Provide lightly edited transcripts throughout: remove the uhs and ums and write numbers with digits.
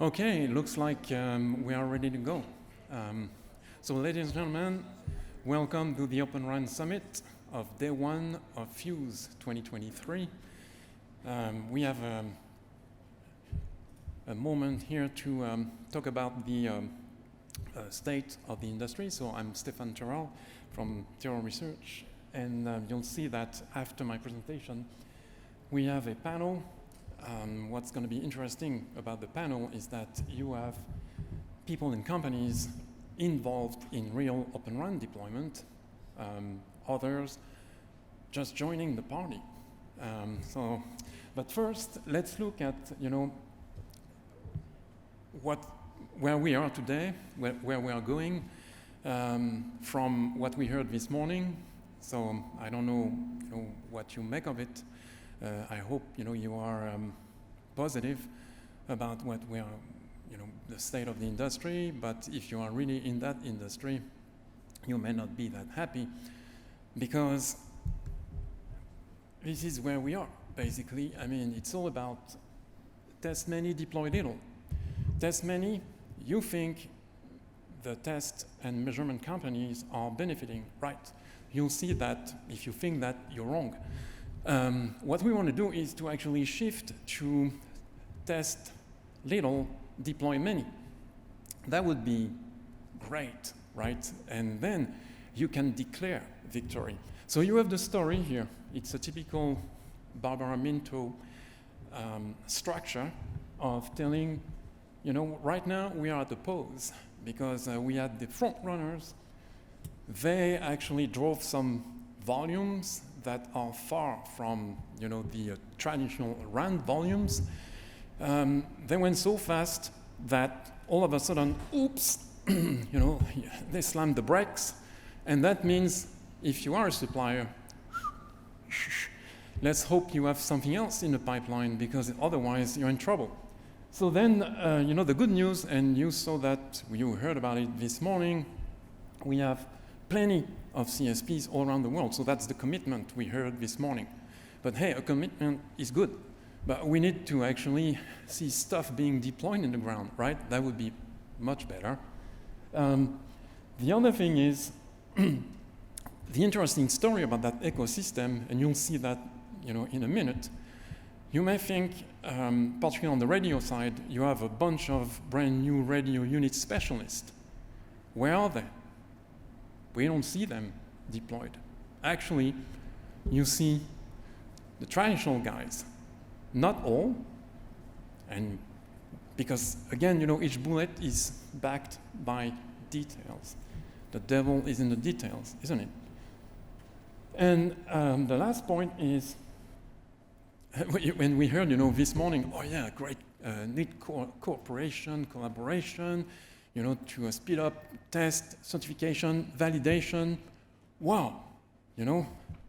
Okay, looks like we are ready to go. So ladies and gentlemen, welcome to the Open Run Summit of Day 1 of Fyuz 2023. We have a moment here to talk about the state of the industry. So I'm Stéphane Terrell from Terrell Research, and you'll see that after my presentation, we have a panel. What's going to be interesting about the panel is that you have people and companies involved in real Open Run deployment, others just joining the party. But first, let's look at where we are today, where we are going, from what we heard this morning. So I don't know, what you make of it. I hope you are positive about what we are, the state of the industry. But if you are really in that industry, you may not be that happy, because this is where we are basically. I mean, it's all about test many, deploy little. Test many, you think the test and measurement companies are benefiting, right? You'll see that if you think that, you're wrong. What we want to do is to actually shift to test little, deploy many. That would be great, right? And then you can declare victory. So you have the story here. It's a typical Barbara Minto structure of telling, right now we are at the pause because we had the front runners. They actually drove some volumes that are far from the traditional run volumes. They went so fast that all of a sudden, oops, they slammed the brakes. And that means if you are a supplier, let's hope you have something else in the pipeline, because otherwise you're in trouble. So then, the good news, and you saw that, you heard about it this morning, we have plenty of CSPs all around the world. So that's the commitment we heard this morning. But hey, a commitment is good, but we need to actually see stuff being deployed in the ground, right? That would be much better. The other thing is the interesting story about that ecosystem, and you'll see that in a minute. You may think, particularly on the radio side, you have a bunch of brand new radio unit specialists. Where are they? We don't see them deployed. Actually, you see the traditional guys, not all, and because again, each bullet is backed by details. The devil is in the details, isn't it? And the last point is, when we heard, this morning, oh yeah, great, neat cooperation, collaboration, to speed up test, certification, validation. Wow,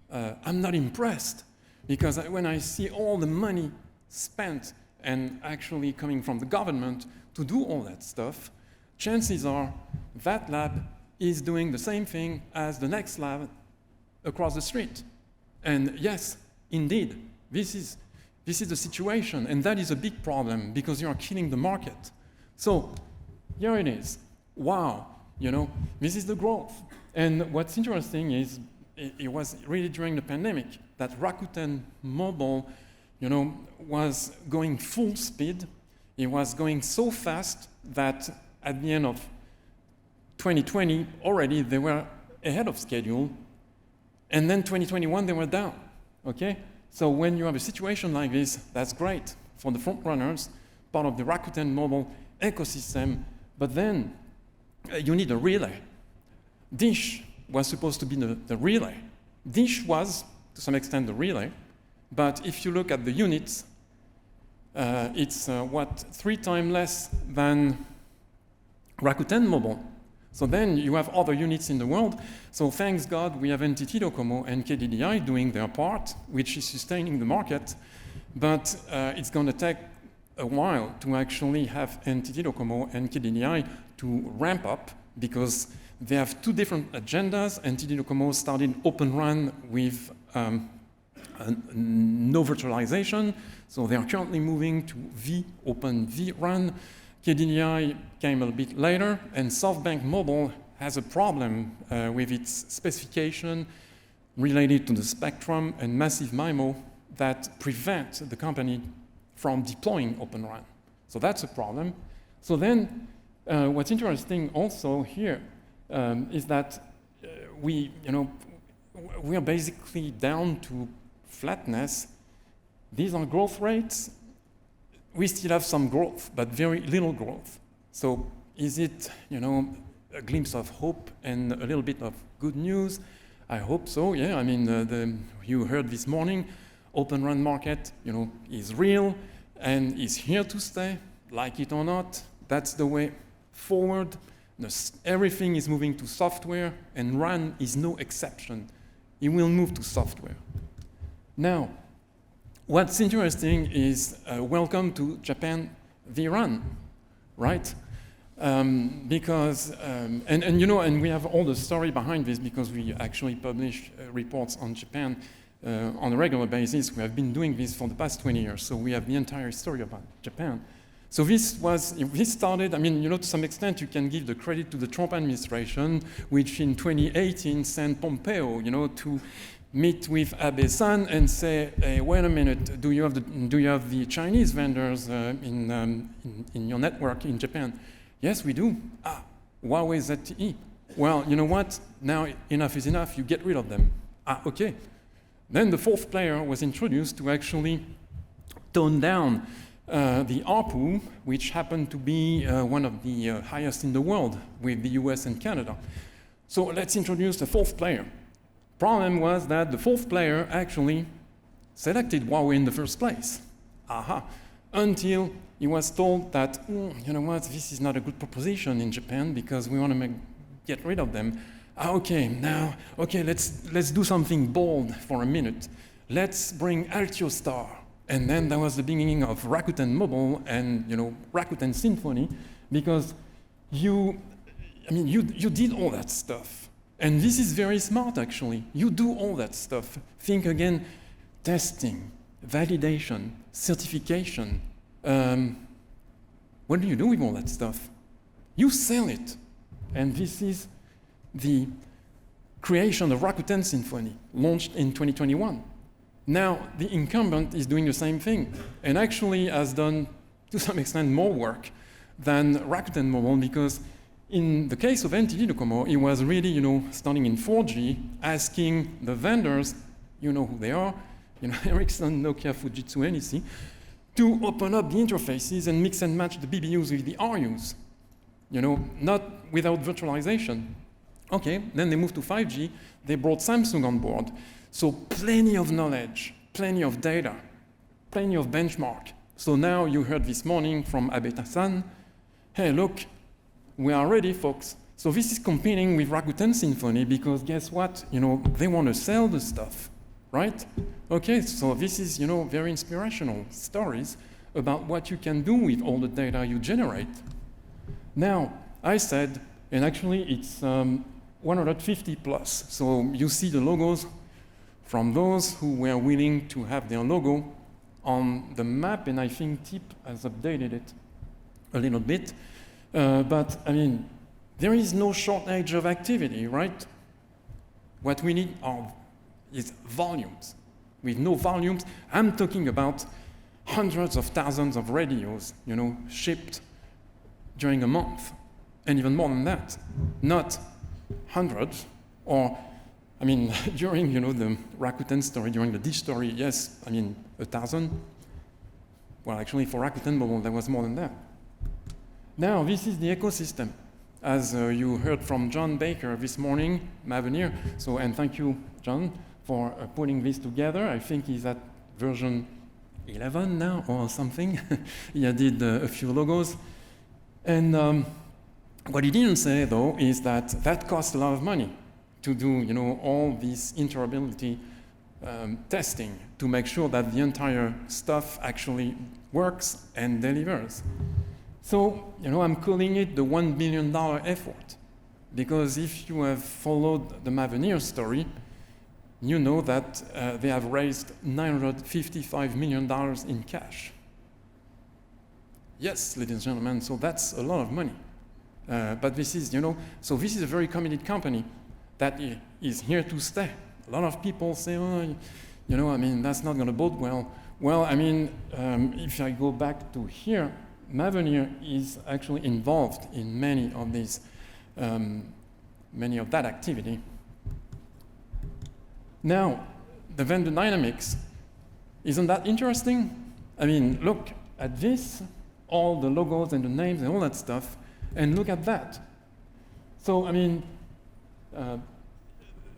I'm not impressed, because when I see all the money spent and actually coming from the government to do all that stuff, chances are that lab is doing the same thing as the next lab across the street. And yes, indeed, this is the situation, and that is a big problem, because you are killing the market. So here it is. Wow, this is the growth. And what's interesting is it was really during the pandemic that Rakuten Mobile, was going full speed. It was going so fast that at the end of 2020, already they were ahead of schedule. And then 2021, they were down, okay? So when you have a situation like this, that's great for the front runners, part of the Rakuten Mobile ecosystem. But then you need a relay. Dish was supposed to be the relay. Dish was, to some extent, the relay. But if you look at the units, it's 3 times less than Rakuten Mobile. So then you have other units in the world. So thanks God we have NTT Docomo and KDDI doing their part, which is sustaining the market. But it's going to take a while to actually have NTT Docomo and KDDI to ramp up, because they have 2 different agendas. NTT Docomo started Open Run with no virtualization, so they are currently moving to Open vRun. KDDI came a bit later, and SoftBank Mobile has a problem with its specification related to the spectrum and massive MIMO that prevent the company from deploying Open RAN. So that's a problem. So then what's interesting also here is that we are basically down to flatness. These are growth rates. We still have some growth, but very little growth. So is it, a glimpse of hope and a little bit of good news? I hope so. Yeah, I mean, you heard this morning, Open RAN market, is real and is here to stay, like it or not. That's the way forward. Everything is moving to software, and RAN is no exception. It will move to software. Now, what's interesting is welcome to Japan vRAN, right? Because and we have all the story behind this because we actually publish reports on Japan on a regular basis. We have been doing this for the past 20 years, so we have the entire story about Japan. So this started, to some extent you can give the credit to the Trump administration, which in 2018 sent Pompeo, to meet with Abe-san and say, hey, wait a minute, do you have the Chinese vendors in your network in Japan? Yes, we do. Huawei ZTE. Well, you know what? Now enough is enough. You get rid of them. Okay. Then the fourth player was introduced to actually tone down the ARPU, which happened to be one of the highest in the world with the US and Canada. So let's introduce the fourth player. Problem was that the fourth player actually selected Huawei in the first place. Until he was told that, you know what, this is not a good proposition in Japan because we want to get rid of them. Let's do something bold for a minute. Let's bring Altiostar. And then that was the beginning of Rakuten Mobile and Rakuten Symphony, because you did all that stuff. And this is very smart, actually. You do all that stuff. Think again, testing, validation, certification. What do you do with all that stuff? You sell it. And this is the creation of Rakuten Symphony, launched in 2021. Now, the incumbent is doing the same thing, and actually has done, to some extent, more work than Rakuten Mobile, because in the case of NTT Docomo, it was really, starting in 4G, asking the vendors, you know who they are, Ericsson, Nokia, Fujitsu, NEC, to open up the interfaces and mix and match the BBUs with the RUs, not without virtualization. Okay, then they moved to 5G, they brought Samsung on board. So plenty of knowledge, plenty of data, plenty of benchmark. So now you heard this morning from Abe-san, hey, look, we are ready, folks. So this is competing with Rakuten Symphony because guess what? They want to sell the stuff, right? Okay, so this is, very inspirational stories about what you can do with all the data you generate. Now, I said, and actually it's 150 plus. So you see the logos from those who were willing to have their logo on the map, and I think TIP has updated it a little bit. But there is no shortage of activity, right? What we need is volumes. With no volumes, I'm talking about hundreds of thousands of radios, shipped during a month, and even more than that. Not hundreds, or during the Rakuten story, during the Dish story, yes, 1,000. Well, actually, for Rakuten Mobile, there was more than that. Now, this is the ecosystem, as you heard from John Baker this morning, Mavenir. And thank you, John, for putting this together. I think he's at version 11 now or something. He did a few logos, and what he didn't say though is that costs a lot of money to do, all this interoperability testing to make sure that the entire stuff actually works and delivers. So, I'm calling it the $1 billion effort, because if you have followed the Mavenir story, you know that they have raised $955 million in cash. Yes, ladies and gentlemen, so that's a lot of money. But this is, you know, so this is a very committed company that is here to stay. A lot of people say, oh, you know, I mean, that's not going to bode well. Well, I mean, if I go back to here, Mavenir is actually involved in many of these, many of that activity. Now, the vendor dynamics, isn't that interesting? I mean, look at this, all the logos and the names and all that stuff, and look at that. So, I mean,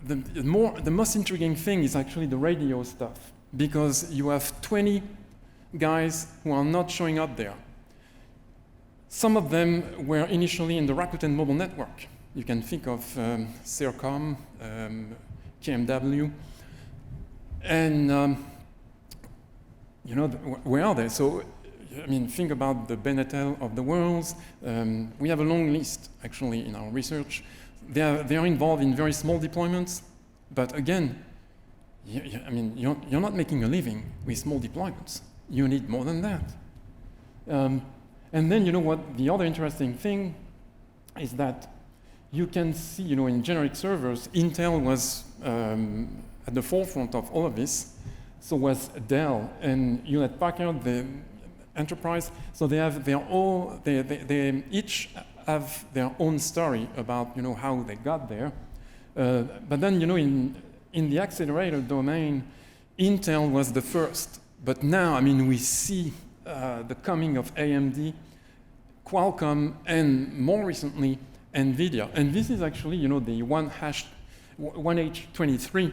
the most intriguing thing is actually the radio stuff, because you have 20 guys who are not showing up there. Some of them were initially in the Rakuten mobile network. You can think of Sercom, KMW, and you know, where are they? So, I mean, think about the Benetel of the world. We have a long list, actually, in our research. They are involved in very small deployments, but again, I mean, you're not making a living with small deployments. You need more than that. And then, you know what, the other interesting thing is that you can see, you know, in generic servers, Intel was at the forefront of all of this. So was Dell and Hewlett-Packard, the enterprise. So they have they each have their own story about, you know, how they got there. But then, you know, in the accelerator domain, Intel was the first. But now, I mean, we see the coming of AMD, Qualcomm, and more recently, NVIDIA. And this is actually, you know, the 1H23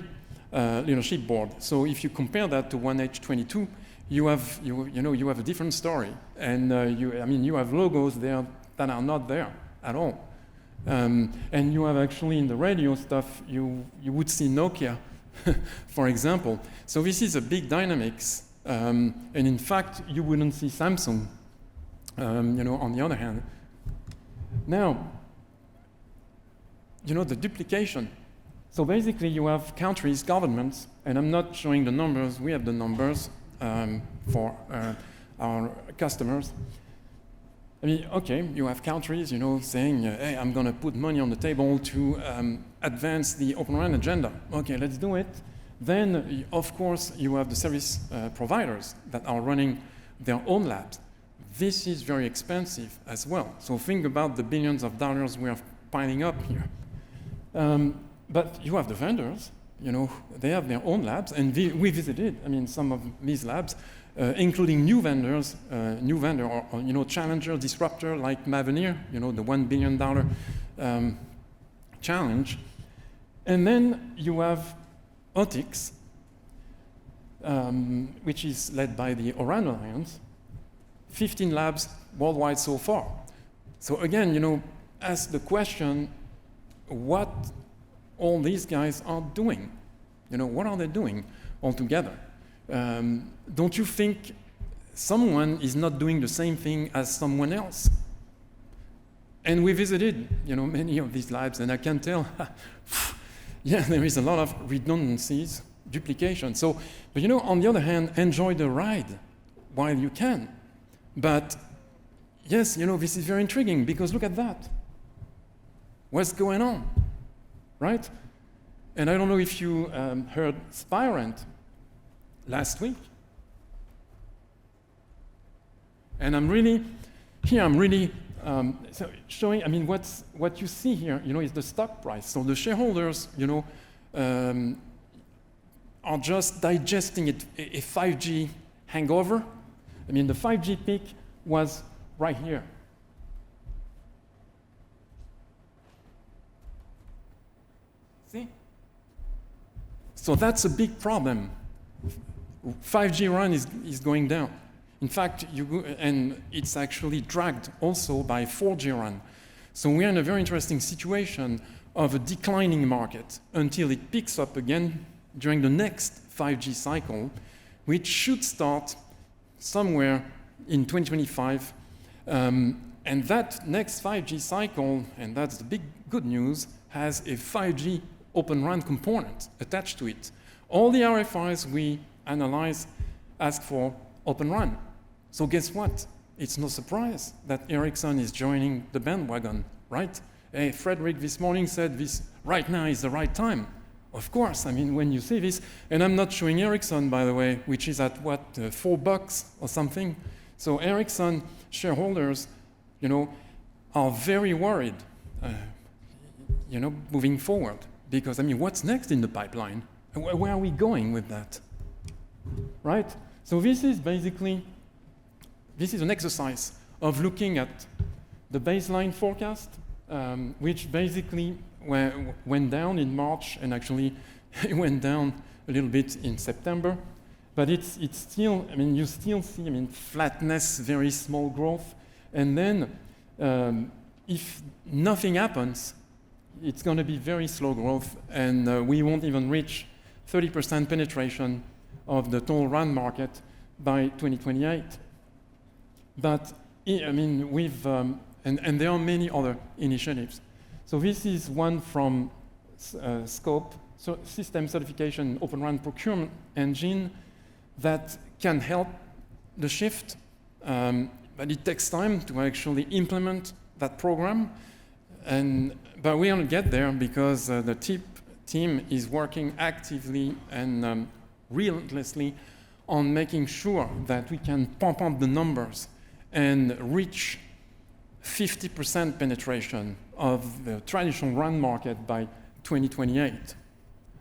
leadership board. So if you compare that to 1H22, you have a different story. And you have logos there that are not there at all. And you have actually in the radio stuff, you would see Nokia, for example. So this is a big dynamics. And in fact, you wouldn't see Samsung, you know, on the other hand. Now, you know, the duplication. So basically, you have countries, governments, and I'm not showing the numbers. We have the numbers for our customers. I mean, okay, you have countries, you know, saying, hey, I'm going to put money on the table to advance the Open RAN agenda. Okay, let's do it. Then, of course, you have the service providers that are running their own labs. This is very expensive as well. So think about the billions of dollars we are piling up here. But you have the vendors, you know, they have their own labs, and we visited, I mean, some of these labs, including new vendors, or, you know, challenger, disruptor like Mavenir, you know, the $1 billion challenge. And then you have Otix, which is led by the ORAN Alliance, 15 labs worldwide so far. So again, you know, ask the question, what all these guys are doing? You know, what are they doing altogether? Don't you think someone is not doing the same thing as someone else? And we visited, you know, many of these labs, and I can tell, yeah, there is a lot of redundancies, duplication. So, but you know, on the other hand, enjoy the ride while you can. But yes, you know, this is very intriguing because look at that. What's going on, right? And I don't know if you heard Spirent last week. And I'm really so showing, I mean, what you see here, you know, is the stock price. So the shareholders, you know, are just digesting it, a 5G hangover. I mean, the 5G peak was right here. See? So that's a big problem. 5G RAN is going down. In fact, and it's actually dragged also by 4G RAN. So we're in a very interesting situation of a declining market until it picks up again during the next 5G cycle, which should start somewhere in 2025. And that next 5G cycle, and that's the big good news, has a 5G Open RAN component attached to it. All the RFIs we analyze ask for Open RAN. So guess what? it's no surprise that Ericsson is joining the bandwagon, right? Hey, Frederick this morning said this right now is the right time. Of course, I mean, when you see this, and I'm not showing Ericsson, by the way, which is at what, $4 or something. So Ericsson shareholders, are very worried, moving forward. Because, I mean, what's next in the pipeline? Where are we going with that? Right? So this is basically, this is an exercise of looking at the baseline forecast, which basically went down in March, and actually it went down a little bit in September. But it's still, I mean, you still see, I mean, flatness, very small growth. And then if nothing happens, it's going to be very slow growth, and we won't even reach 30% penetration of the total RAN market by 2028. But, I mean, and there are many other initiatives. So this is one from Scope, so System Certification Open RAN Procurement Engine, that can help the shift, but it takes time to actually implement that program. But we will get there because the team is working actively and relentlessly on making sure that we can pump up the numbers and reach 50% penetration of the traditional RAN market by 2028.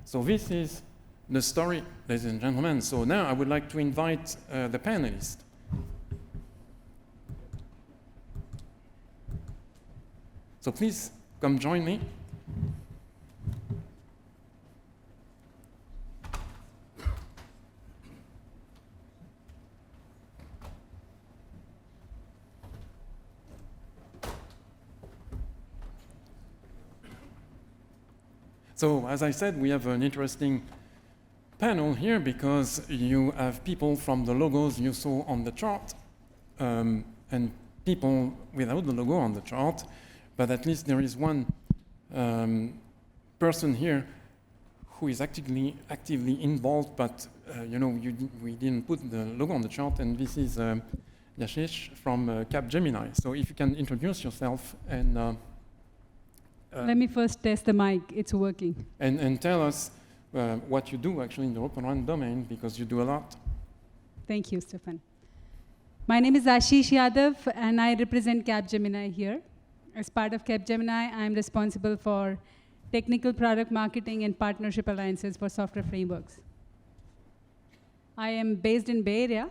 So this is the story, ladies and gentlemen. So now I would like to invite the panelists. So please come join me. So as I said, we have an interesting panel here because you have people from the logos you saw on the chart and people without the logo on the chart. But at least there is one person here who is actively involved, but we didn't put the logo on the chart, and this is Yashish from Capgemini. So if you can introduce yourself and let me first test the mic, it's working. And tell us what you do actually in the Open RAN domain, because you do a lot. Thank you, Stefan. My name is Ashish Yadav, and I represent Capgemini here. As part of Capgemini, I'm responsible for technical product marketing and partnership alliances for software frameworks. I am based in Bay Area,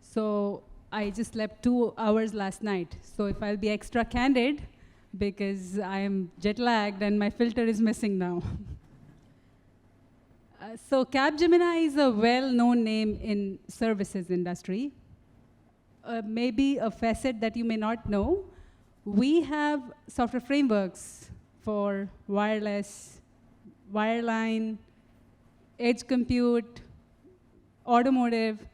so I just slept 2 hours last night. So if I'll be extra candid, because I am jet lagged and my filter is missing now. So Capgemini is a well-known name in services industry. Maybe a facet that you may not know. We have software frameworks for wireless, wireline, edge compute, automotive,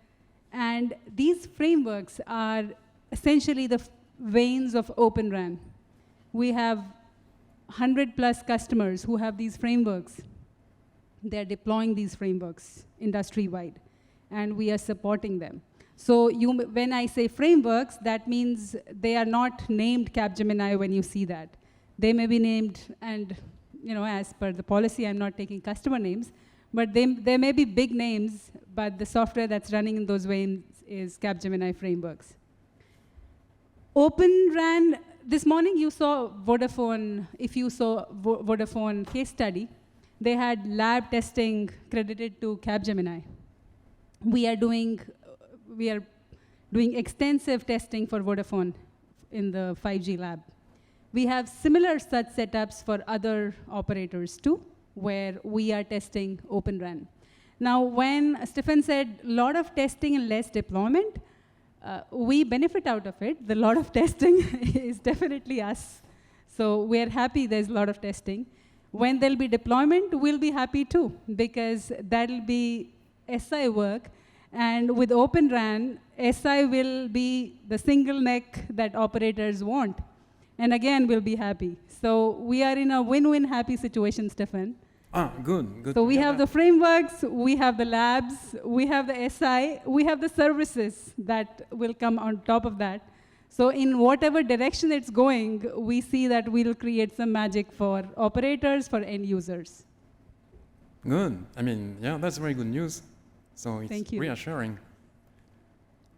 and these frameworks are essentially the veins of Open RAN. We have 100+ customers who have these frameworks. They're deploying these frameworks industry-wide, and we are supporting them. So when I say frameworks, that means they are not named Capgemini when you see that. They may be named, and as per the policy, I'm not taking customer names, but there may be big names, but the software that's running in those veins is Capgemini frameworks. Open RAN, this morning you saw Vodafone, if you saw Vodafone case study, they had lab testing credited to Capgemini. We are doing extensive testing for Vodafone in the 5G lab. We have similar such setups for other operators too, where we are testing Open RAN. Now, when Stefan said a lot of testing and less deployment, we benefit out of it. The lot of testing is definitely us. So we're happy there's a lot of testing. When there'll be deployment, we'll be happy too, because that'll be SI work. And with Open RAN, SI will be the single neck that operators want. And again, we'll be happy. So we are in a win-win happy situation, Stefan. Good. So we have the frameworks, we have the labs, we have the SI, we have the services that will come on top of that. So in whatever direction it's going, we see that we'll create some magic for operators, for end users. Good. I mean, yeah, that's very good news. So it's Thank you. reassuring.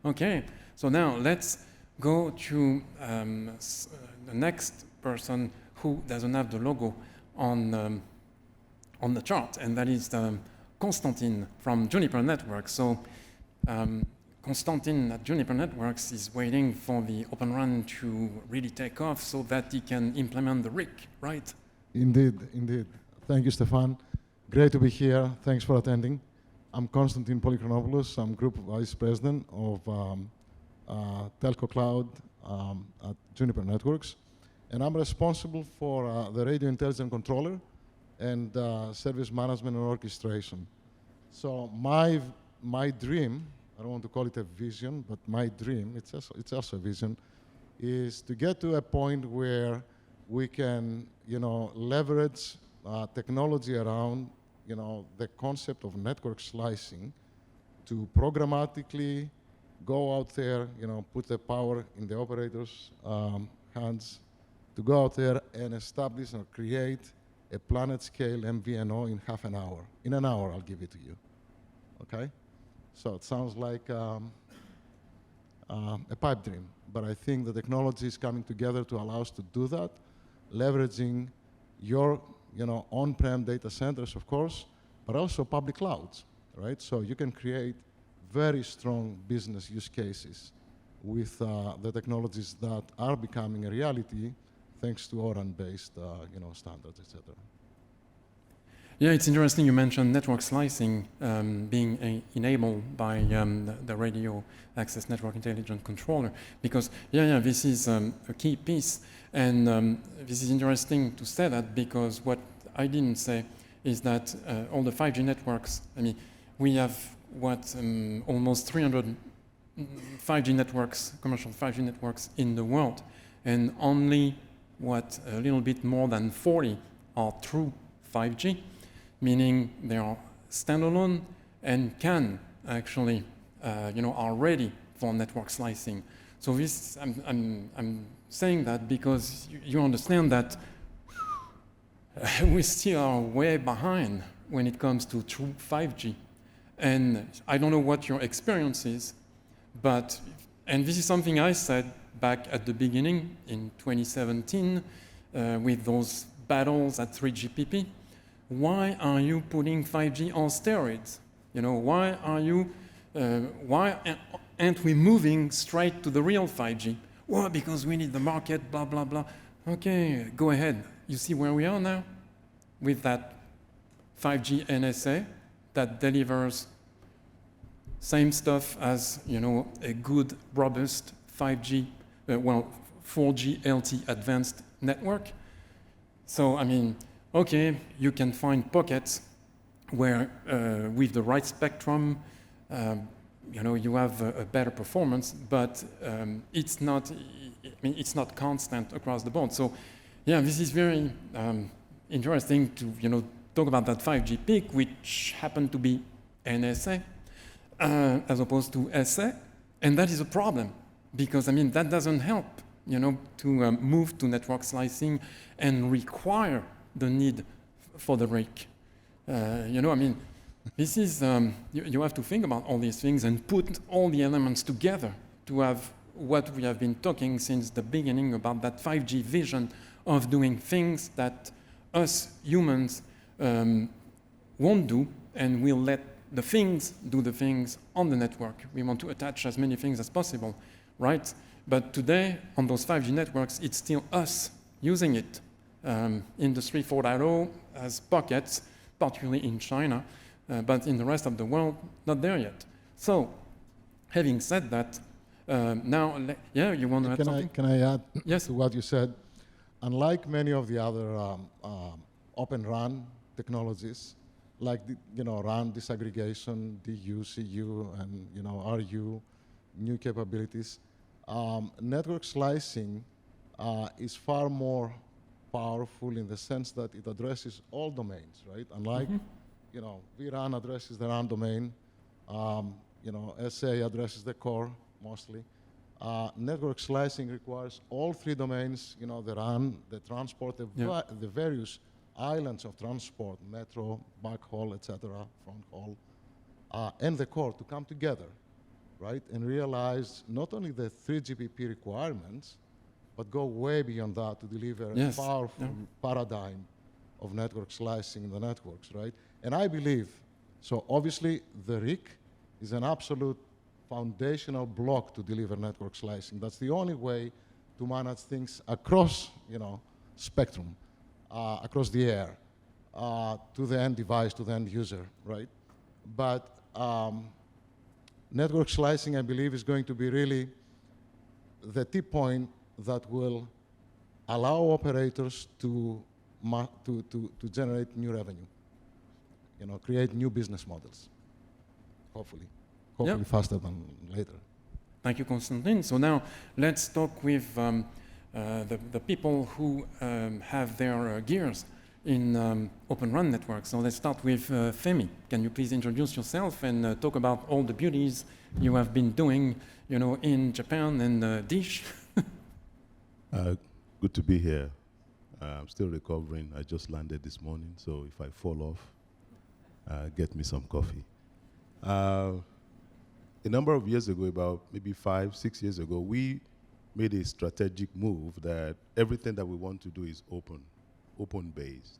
Okay, so now let's go to the next person who doesn't have the logo on the chart, and that is Konstantin from Juniper Networks. So Konstantin at Juniper Networks is waiting for the Open Run to really take off so that he can implement the RIC, right? Indeed, indeed. Thank you, Stefan. Great to be here. Thanks for attending. I'm Konstantin Polychronopoulos. I'm Group Vice President of Telco Cloud at Juniper Networks. And I'm responsible for the radio intelligence controller and service management and orchestration. So my dream, I don't want to call it a vision, but my dream, it's also a vision, is to get to a point where we can, leverage technology around, the concept of network slicing to programmatically go out there, put the power in the operator's hands to go out there and establish or create a planet-scale MVNO in half an hour. In an hour, I'll give it to you. Okay? So it sounds like a pipe dream, but I think the technology is coming together to allow us to do that, leveraging your on-prem data centers, of course, but also public clouds, right? So you can create very strong business use cases with the technologies that are becoming a reality thanks to ORAN-based standards, etc. Yeah, it's interesting you mentioned network slicing being enabled by the radio access network intelligence controller, because this is a key piece, and this is interesting to say that, because what I didn't say is that all the 5G networks, I mean, we have almost 300 5G networks, commercial 5G networks in the world, and only a little bit more than 40 are true 5G, meaning they are standalone and can actually, are ready for network slicing. So this, I'm saying that because you understand that we still are way behind when it comes to true 5G. And I don't know what your experience is, and this is something I said back at the beginning in 2017 with those battles at 3GPP. Why are you putting 5G on steroids? Why aren't we moving straight to the real 5G? Well, because we need the market, blah, blah, blah. Okay, go ahead. You see where we are now with that 5G NSA that delivers same stuff as, a good, robust 5G, 4G LTE advanced network. So, I mean, okay, you can find pockets where, with the right spectrum, you have a better performance, but it's not constant across the board. So, yeah, this is very interesting to, talk about that 5G peak, which happened to be NSA as opposed to SA, and that is a problem because, that doesn't help, to move to network slicing and require the need for the RIC. This is, you have to think about all these things and put all the elements together to have what we have been talking since the beginning about that 5G vision of doing things that us humans won't do, and we'll let the things do the things on the network. We want to attach as many things as possible, right? But today, on those 5G networks, it's still us using it. Industry 4.0 has pockets, particularly in China, but in the rest of the world, not there yet. So, having said that, now, you want to add something? Can I add Yes. to what you said? Unlike many of the other Open RAN technologies, like RAN disaggregation, DU, CU, and RU, new capabilities, network slicing is far more powerful in the sense that it addresses all domains, right? Unlike, vRAN addresses the RAN domain, SA addresses the core mostly. Network slicing requires all three domains, you know, the RAN, the transport, the various islands of transport, metro, backhaul, etc., front haul, and the core to come together, right, and realize not only the 3GPP requirements, but go way beyond that to deliver a powerful paradigm of network slicing in the networks, right? And I believe, so obviously the RIC is an absolute foundational block to deliver network slicing. That's the only way to manage things across, you know, spectrum, across the air, to the end device, to the end user, right? But network slicing, I believe, is going to be really the tip point that will allow operators to generate new revenue, you know, create new business models, hopefully faster than later. Thank you, Konstantin. So now let's talk with the people who have their gears in Open RAN networks. So let's start with Femi. Can you please introduce yourself and talk about all the beauties you have been doing, you know, in Japan and Dish? Good to be here. I'm still recovering. I just landed this morning, so if I fall off, get me some coffee. A number of years ago, about maybe 5, 6 years ago, we made a strategic move that everything that we want to do is open-based.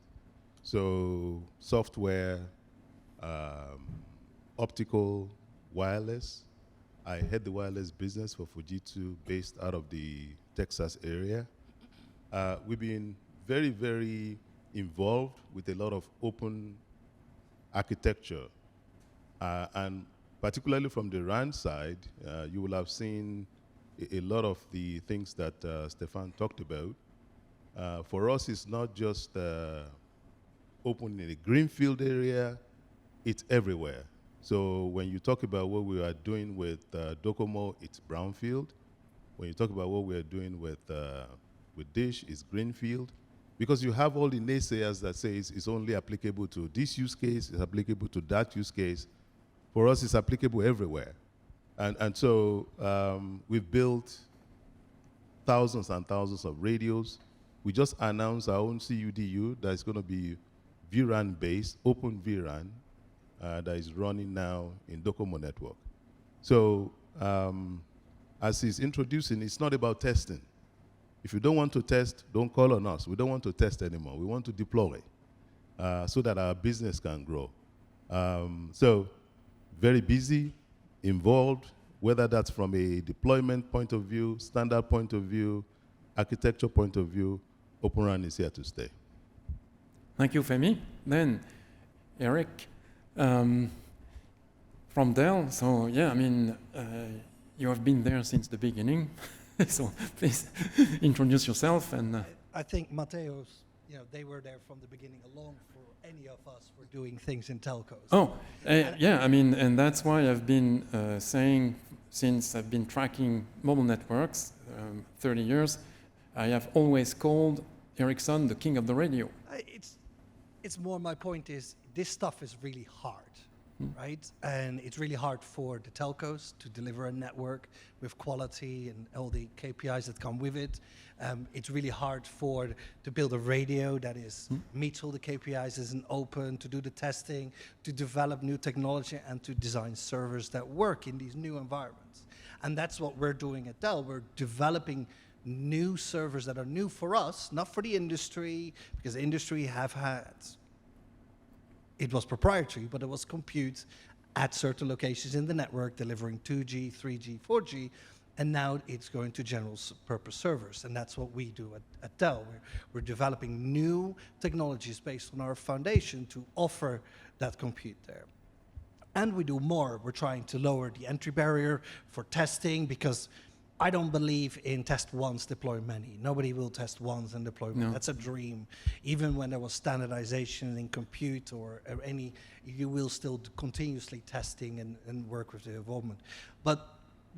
So software, optical, wireless. I head the wireless business for Fujitsu based out of the Texas area. We've been very, very involved with a lot of open architecture. And particularly from the RAN side, you will have seen a lot of the things that Stefan talked about. For us, it's not just open in a greenfield area, it's everywhere. So when you talk about what we are doing with Docomo, it's brownfield. When you talk about what we are doing with Dish, it's greenfield. Because you have all the naysayers that say it's only applicable to this use case, it's applicable to that use case. For us, it's applicable everywhere. And so we've built thousands and thousands of radios. We just announced our own CUDU that is going to be vRAN based, open vRAN, that is running now in Docomo network. So as he's introducing, it's not about testing. If you don't want to test, don't call on us. We don't want to test anymore. We want to deploy so that our business can grow. So very busy, involved, whether that's from a deployment point of view, standard point of view, architecture point of view, Open RAN is here to stay. Thank you, Femi. Then Eric from Dell. So yeah, I mean, you have been there since the beginning. So please introduce yourself. And I think Matteo's, you know, they were there from the beginning along for any of us for doing things in telcos. Oh, yeah, I mean, and that's why I've been saying, since I've been tracking mobile networks, 30 years, I have always called Ericsson the king of the radio. It's more my point is this stuff is really hard, right? And it's really hard for the telcos to deliver a network with quality and all the KPIs that come with it. It's really hard to build a radio that is meets all the KPIs, isn't open, to do the testing, to develop new technology, and to design servers that work in these new environments. And that's what we're doing at Dell. We're developing new servers that are new for us, not for the industry, because the industry it was proprietary, but it was compute at certain locations in the network, delivering 2G, 3G, 4G, and now it's going to general purpose servers, and that's what we do at Dell. We're developing new technologies based on our foundation to offer that compute there. And we do more. We're trying to lower the entry barrier for testing, because I don't believe in test once, deploy many. Nobody will test once and deploy many. That's a dream. Even when there was standardization in compute or any, you will still continuously testing and work with the involvement. But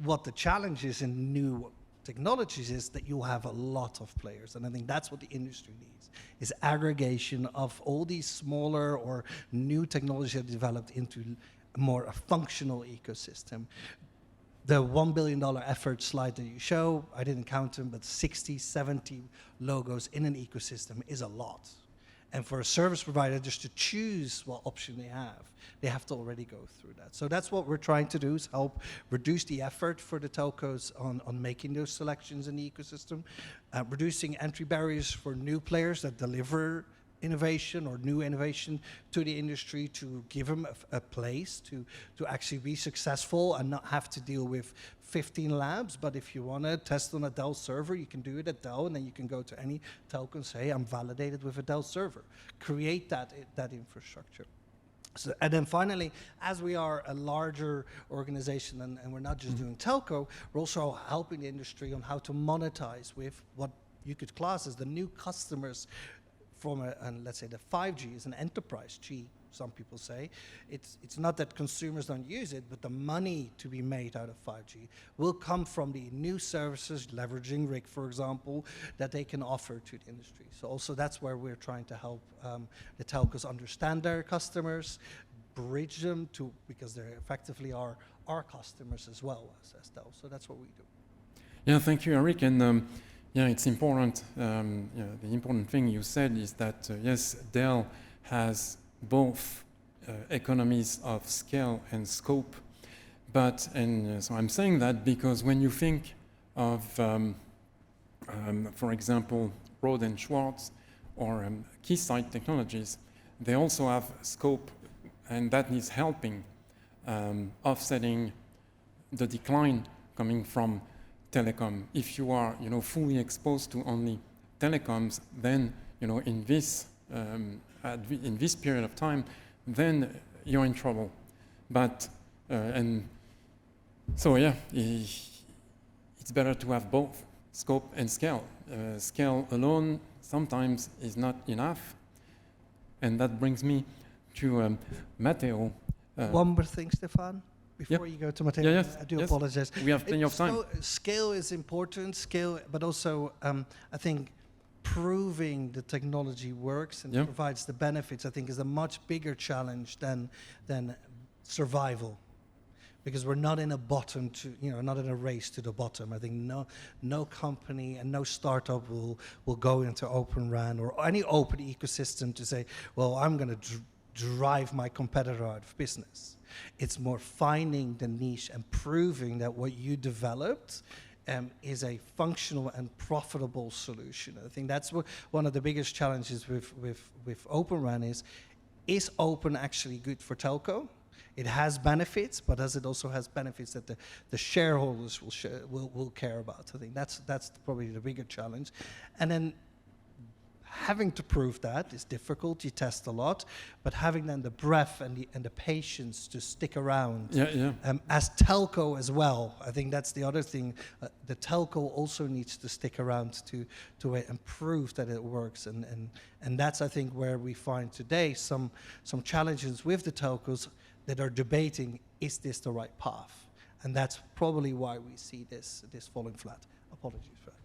what the challenge is in new technologies is that you have a lot of players. And I think that's what the industry needs, is aggregation of all these smaller or new technologies that developed into more a functional ecosystem. the $1 billion effort slide that you show, I didn't count them, but 60, 70 logos in an ecosystem is a lot. And for a service provider just to choose what option they have to already go through that. So that's what we're trying to do, is help reduce the effort for the telcos on making those selections in the ecosystem, reducing entry barriers for new players that deliver innovation or new innovation to the industry, to give them a place to actually be successful and not have to deal with 15 labs. But if you want to test on a Dell server, you can do it at Dell, and then you can go to any telco and say, I'm validated with a Dell server. Create that infrastructure. So, and then finally, as we are a larger organization and we're not just doing telco, we're also helping the industry on how to monetize with what you could class as the new customers from let's say the 5G is an enterprise G, some people say. It's not that consumers don't use it, but the money to be made out of 5G will come from the new services, leveraging RIG, for example, that they can offer to the industry. So also that's where we're trying to help the telcos understand their customers, bridge them to, because they effectively are our customers as well as Dell. So that's what we do. Yeah, thank you, Eric. And yeah, it's important. The important thing you said is that yes, Dell has both economies of scale and scope. But so I'm saying that because when you think of, for example, Rode and Schwartz or Keysight Technologies, they also have scope, and that is helping offsetting the decline coming from telecom. If you are, fully exposed to only telecoms, then, in this period of time, then you're in trouble. But and so yeah, it's better to have both scope and scale. Scale alone sometimes is not enough, and that brings me to Matteo. One more thing, Stefan. Before you go to Matteo, yes, I do apologize. We have plenty of time. Scale is important, but also I think proving the technology works and provides the benefits, I think, is a much bigger challenge than survival. Because we're not in a bottom not in a race to the bottom. I think no company and no startup will go into Open RAN or any open ecosystem to say, well, I'm going to drive my competitor out of business. It's more finding the niche and proving that what you developed is a functional and profitable solution. I think that's one of the biggest challenges with Open RAN is Open actually good for telco? It has benefits, but does it also has benefits that the shareholders will care about? I think that's probably the bigger challenge. And then having to prove that is difficult. You test a lot, but having then the breadth and the patience to stick around as telco as well. I think that's the other thing. The telco also needs to stick around to it and prove that it works. And that's, I think, where we find today some challenges with the telcos that are debating, is this the right path? And that's probably why we see this falling flat. Apologies for that.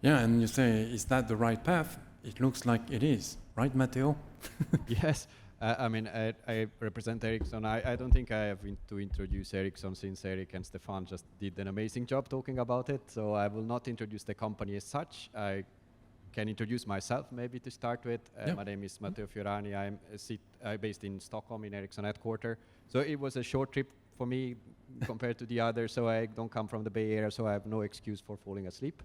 Yeah, and you say, is that the right path? It looks like it is, right, Matteo? Yes. I represent Ericsson. I don't think I have to introduce Ericsson, since Eric and Stefan just did an amazing job talking about it. So I will not introduce the company as such. I can introduce myself maybe to start with. My name is Matteo Fiorani. I'm based in Stockholm in Ericsson headquarters. So it was a short trip for me compared to the others. So I don't come from the Bay Area, so I have no excuse for falling asleep.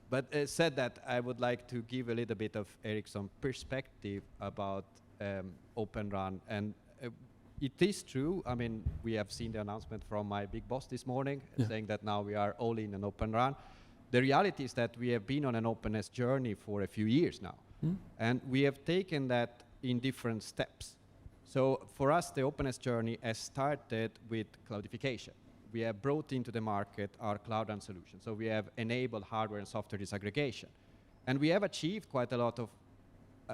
But said that, I would like to give a little bit of Ericsson perspective about Open RAN. And it is true. I mean, we have seen the announcement from my big boss this morning saying that now we are all in an Open RAN. The reality is that we have been on an openness journey for a few years now. And we have taken that in different steps. So for us, the openness journey has started with cloudification. We have brought into the market our Cloud RAN solution. So we have enabled hardware and software disaggregation. And we have achieved quite a lot of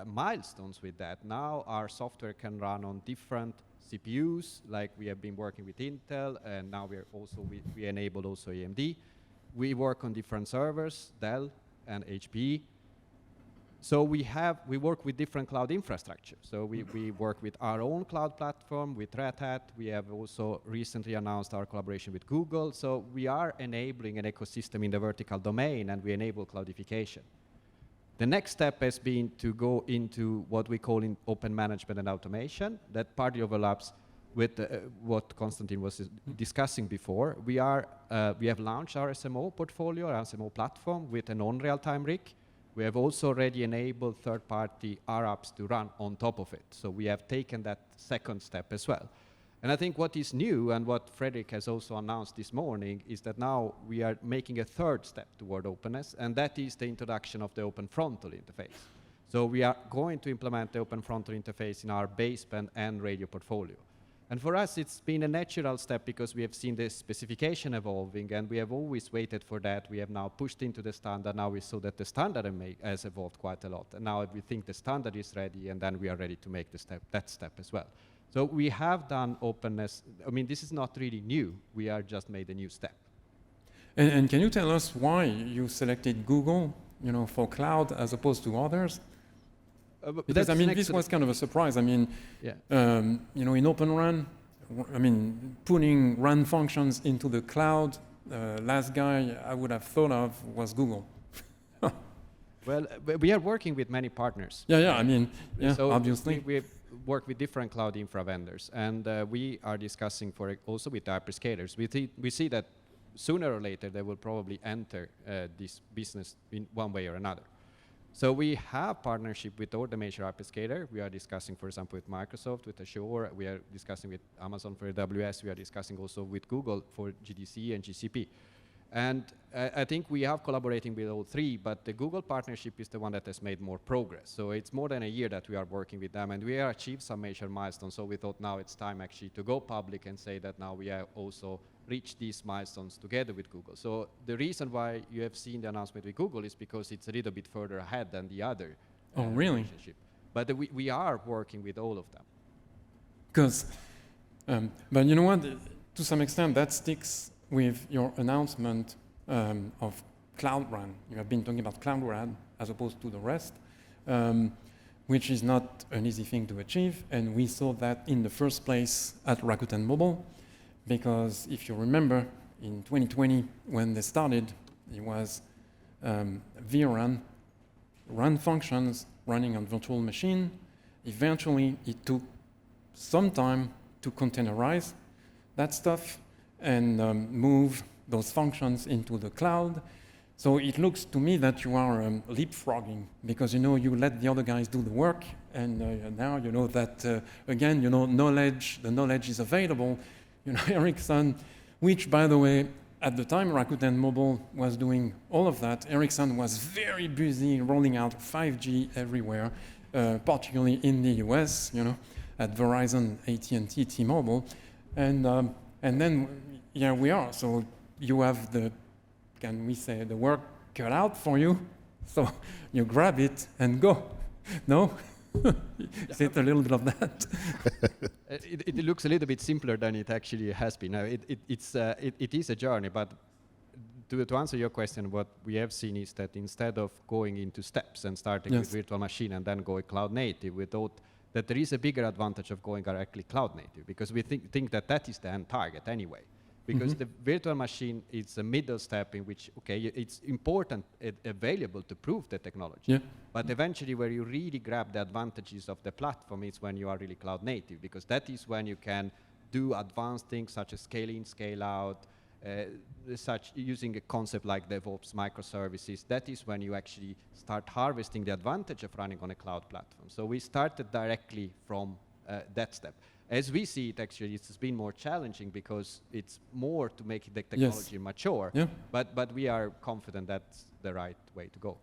milestones with that. Now our software can run on different CPUs, like we have been working with Intel, and now we enabled also AMD. We work on different servers, Dell and HPE. So we work with different cloud infrastructure. So we work with our own cloud platform, with Red Hat. We have also recently announced our collaboration with Google. So we are enabling an ecosystem in the vertical domain, and we enable cloudification. The next step has been to go into what we call in open management and automation. That partly overlaps with what Konstantin was discussing before. We have launched our SMO portfolio, our SMO platform, with a non-real-time rig. We have also already enabled third-party R apps to run on top of it. So we have taken that second step as well. And I think what is new, and what Fredrik has also announced this morning, is that now we are making a third step toward openness, and that is the introduction of the open frontal interface. So we are going to implement the open frontal interface in our baseband and radio portfolio. And for us, it's been a natural step because we have seen the specification evolving, and we have always waited for that. We have now pushed into the standard. Now we saw that the standard has evolved quite a lot. And now we think the standard is ready, and then we are ready to make that step as well. So we have done openness. I mean, this is not really new. We are just made a new step. And can you tell us why you selected Google, for cloud as opposed to others? Because I mean, this was kind of a surprise. I mean, yeah. In Open Run, putting run functions into the cloud, last guy I would have thought of was Google. Well, we are working with many partners. So obviously. We work with different cloud infra vendors, and we are discussing also with hyperscalers. We see that sooner or later they will probably enter this business in one way or another. So we have partnership with all the major hyperscaler. We are discussing, for example, with Microsoft, with Azure. We are discussing with Amazon for AWS. We are discussing also with Google for GDC and GCP. And I think we have collaborating with all three, but the Google partnership is the one that has made more progress. So it's more than a year that we are working with them, and we have achieved some major milestones. So we thought now it's time actually to go public and say that now we have also reached these milestones together with Google. So the reason why you have seen the announcement with Google is because it's a little bit further ahead than the other relationship. But we are working with all of them. Because, but you know what? To some extent, that sticks with your announcement of Cloud Run. You have been talking about Cloud Run as opposed to the rest, which is not an easy thing to achieve. And we saw that in the first place at Rakuten Mobile, because if you remember, in 2020, when they started, it was VRAN, run functions running on virtual machine. Eventually, it took some time to containerize that stuff and move those functions into the cloud. So it looks to me that you are leapfrogging, because you let the other guys do the work, and now you know that again, the knowledge is available. Ericsson, which by the way, at the time Rakuten Mobile was doing all of that, Ericsson was very busy rolling out 5G everywhere, particularly in the US, at Verizon, AT&T, T-Mobile, and then here we are. So you have the work cut out for you. So you grab it and go. No? Is it a little bit of that? It looks a little bit simpler than it actually has been. It is a journey, but to answer your question, what we have seen is that instead of going into steps and starting with virtual machine and then going cloud native, we thought that there is a bigger advantage of going directly cloud native, because we think that is the end target anyway. Because the virtual machine is a middle step in which, it's important, available to prove the technology. Yeah. But eventually where you really grab the advantages of the platform is when you are really cloud native, because that is when you can do advanced things such as scale in, scale out, such using a concept like DevOps, microservices. That is when you actually start harvesting the advantage of running on a cloud platform. So we started directly from that step. As we see it, actually, it's been more challenging because it's more to make the technology mature. Yeah. But we are confident that's the right way to go.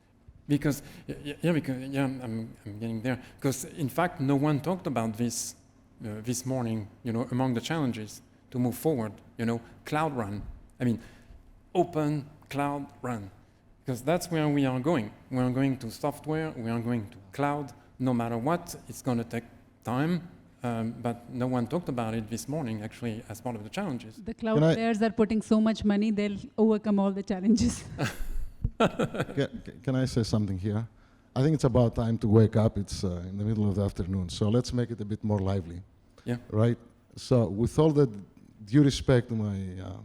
Because I'm getting there. Because in fact, no one talked about this this morning. Among the challenges to move forward. Cloud Run. I mean, open Cloud Run. Because that's where we are going. We are going to software. We are going to cloud. No matter what, it's going to take time. But no one talked about it this morning, actually, as part of the challenges. The cloud players are putting so much money, they'll overcome all the challenges. Can I say something here? I think it's about time to wake up. It's in the middle of the afternoon, so let's make it a bit more lively. Yeah. Right? So with all the due respect to my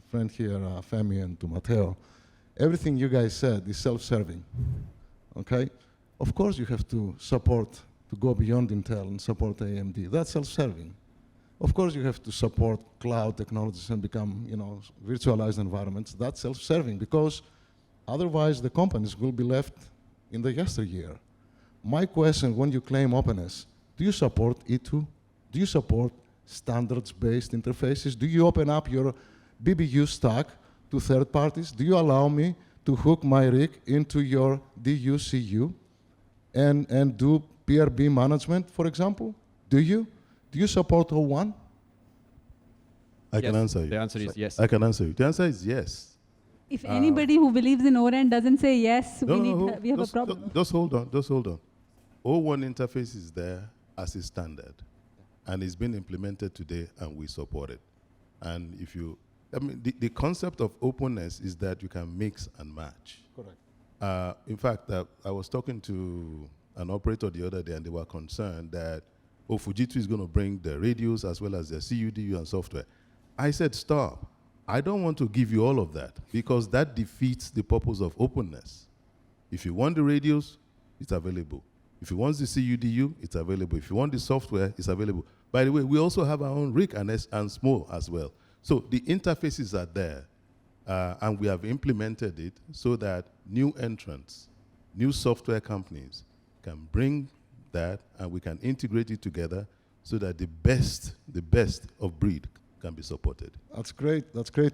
friend here, Femi, and to Matteo, everything you guys said is self-serving, okay? Of course you have to support, to go beyond Intel and support AMD. That's self-serving. Of course you have to support cloud technologies and become, virtualized environments. That's self-serving because otherwise the companies will be left in the yesteryear. My question, when you claim openness, do you support E2? Do you support standards-based interfaces? Do you open up your BBU stack to third parties? Do you allow me to hook my rig into your DUCU and do PRB management, for example? Do you? Do you support O1? I can answer you. The answer is yes. I can answer you. The answer is yes. If anybody who believes in ORAN doesn't say yes, we have a problem. Just hold on. O1 interface is there as a standard, and it's been implemented today, and we support it. And the concept of openness is that you can mix and match. Correct. In fact, I was talking to an operator the other day, and they were concerned that, Fujitsu is going to bring the radios as well as the CUDU and software. I said, stop. I don't want to give you all of that because that defeats the purpose of openness. If you want the radios, it's available. If you want the CUDU, it's available. If you want the software, it's available. By the way, we also have our own RIC and SMO as well. So the interfaces are there, and we have implemented it so that new entrants, new software companies can bring that, and we can integrate it together so that the best of breed can be supported. That's great. That's great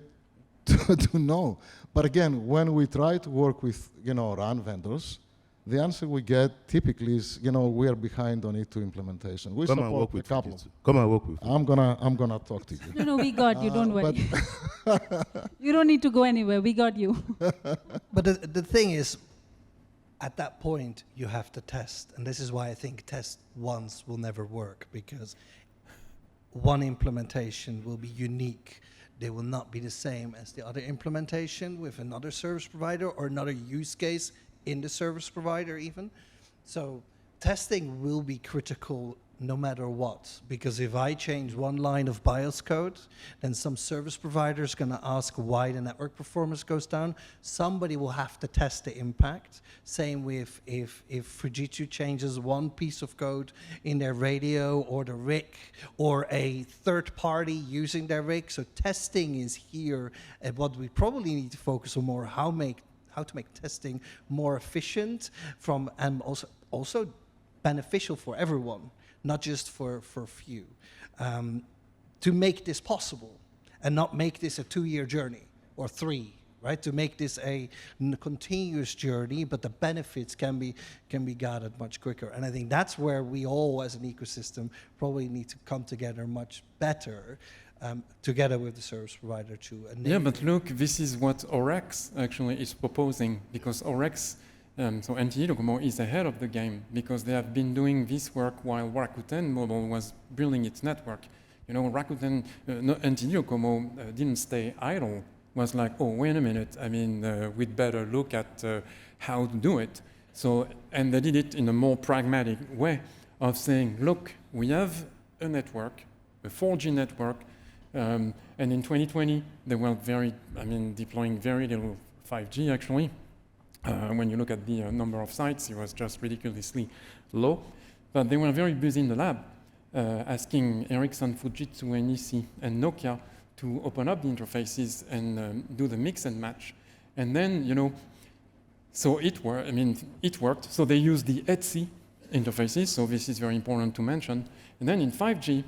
to know. But again, when we try to work with RAN vendors, the answer we get typically is we are behind on E2 implementation. We Come and support work a with couple. Fujitsu. Come and work with Fujitsu. I'm gonna talk to you. No, we got you. Don't worry. You don't need to go anywhere. We got you. But the thing is, at that point, you have to test. And this is why I think test once will never work, because one implementation will be unique. They will not be the same as the other implementation with another service provider or another use case in the service provider even. So testing will be critical no matter what, because if I change one line of BIOS code, then some service provider is going to ask why the network performance goes down. Somebody will have to test the impact. Same with if Fujitsu changes one piece of code in their radio or the RIC or a third party using their RIC. So testing is here, and what we probably need to focus on more, how to make testing more efficient and also beneficial for everyone, not just for few, to make this possible and not make this a 2-year journey or 3, right? To make this a continuous journey, but the benefits can be gathered much quicker. And I think that's where we all as an ecosystem probably need to come together much better, together with the service provider to enable. Yeah, but look, this is what Orex actually is proposing, because Orex, so NTT Docomo is ahead of the game because they have been doing this work while Rakuten Mobile was building its network. Rakuten, NTT Docomo didn't stay idle. Was like, oh, wait a minute, we'd better look at how to do it. So, and they did it in a more pragmatic way of saying, look, we have a network, a 4G network, and in 2020, they were deploying very little 5G actually. When you look at the number of sites, it was just ridiculously low. But they were very busy in the lab, asking Ericsson, Fujitsu, NEC, and Nokia to open up the interfaces and do the mix and match. And then, so it worked. So they used the ETSI interfaces, so this is very important to mention. And then in 5G,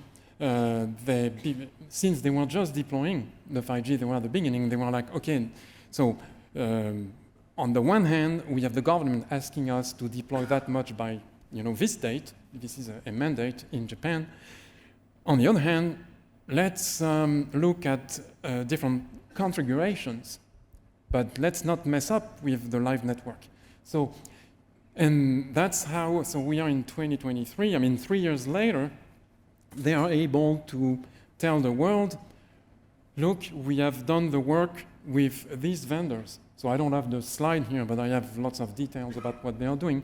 since they were just deploying the 5G, they were at the beginning, they were like, okay, so on the one hand, we have the government asking us to deploy that much by this date. This is a mandate in Japan. On the other hand, let's look at different configurations, but let's not mess up with the live network. So, and that's how, so we are in 2023, 3 years later, they are able to tell the world, look, we have done the work with these vendors. So I don't have the slide here, but I have lots of details about what they are doing.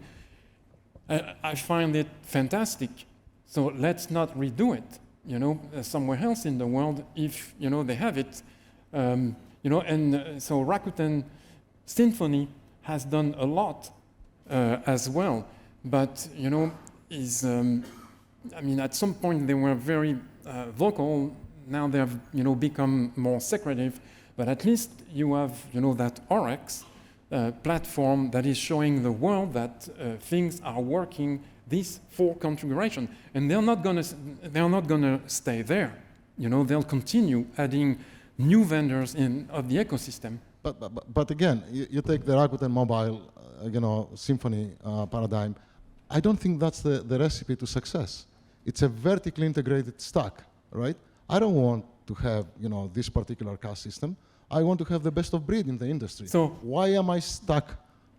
I find it fantastic. So let's not redo it, somewhere else in the world if, they have it. So Rakuten Symphony has done a lot as well, but, at some point they were very vocal. Now they have, become more secretive, but at least you have, that Orex platform that is showing the world that things are working. These 4 configurations, and they're not gonna stay there. They'll continue adding new vendors of the ecosystem. But again, you take the Rakuten Mobile, Symphony paradigm. I don't think that's the recipe to success. It's a vertically integrated stack, right? I don't want to have, this particular car system. I want to have the best of breed in the industry. So why am I stuck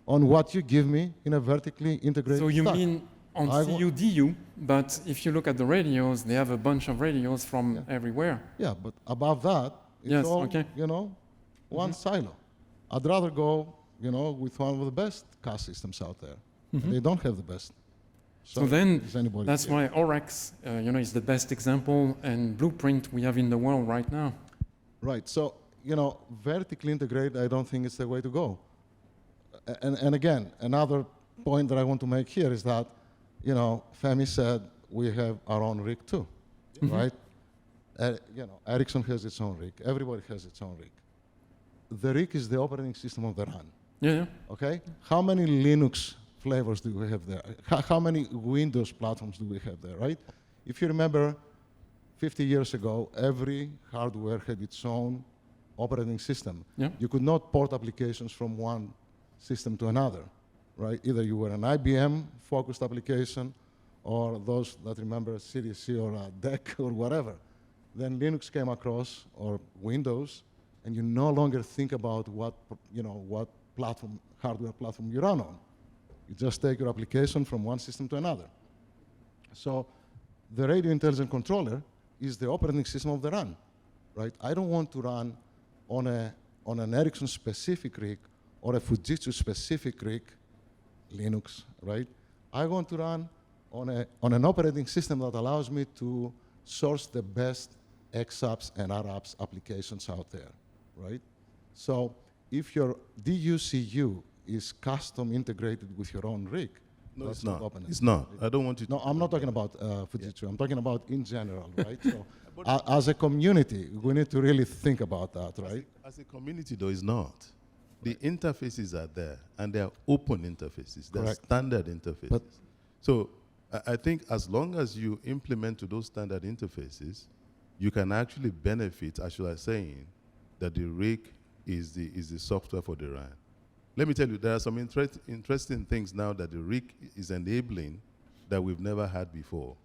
on what you give me in a vertically integrated stack? So you stack? mean on CUDU, but if you look at the radios, they have a bunch of radios from everywhere. Yeah, but above that, it's all, one silo. I'd rather go, with one of the best car systems out there. They don't have the best. So then, that's why Orex, is the best example and blueprint we have in the world right now. Right. So, vertically integrated, I don't think it's the way to go. And again, another point that I want to make here is that, Femi said we have our own rig too, right? Ericsson has its own rig. Everybody has its own rig. The rig is the operating system of the RAN. Yeah. Okay. How many Linux flavors do we have there? How many Windows platforms do we have there, right? If you remember, 50 years ago, every hardware had its own operating system. Yeah. You could not port applications from one system to another, right? Either you were an IBM-focused application, or those that remember CDC or DEC or whatever. Then Linux came across, or Windows, and you no longer think about what platform, hardware platform you run on. You just take your application from one system to another. So the radio intelligent controller is the operating system of the RAN, right? I don't want to run on an Ericsson-specific rig or a Fujitsu-specific rig, Linux, right? I want to run on an operating system that allows me to source the best XApps and RApps applications out there, right? So if your DUCU is custom integrated with your own rig, no, that's it's not. Openness. It's not. I don't want you to. No, I'm not talking about Fujitsu. Yeah. I'm talking about in general, right? So as a community, we need to really think about that, right? As a community, though, it's not. The interfaces are there, and they are open interfaces. They're standard interfaces. But so I think as long as you implement to those standard interfaces, you can actually benefit, as you are saying, that the rig is the software for the RAN. Let me tell you, there are some interesting things now that the rig is enabling that we've never had before.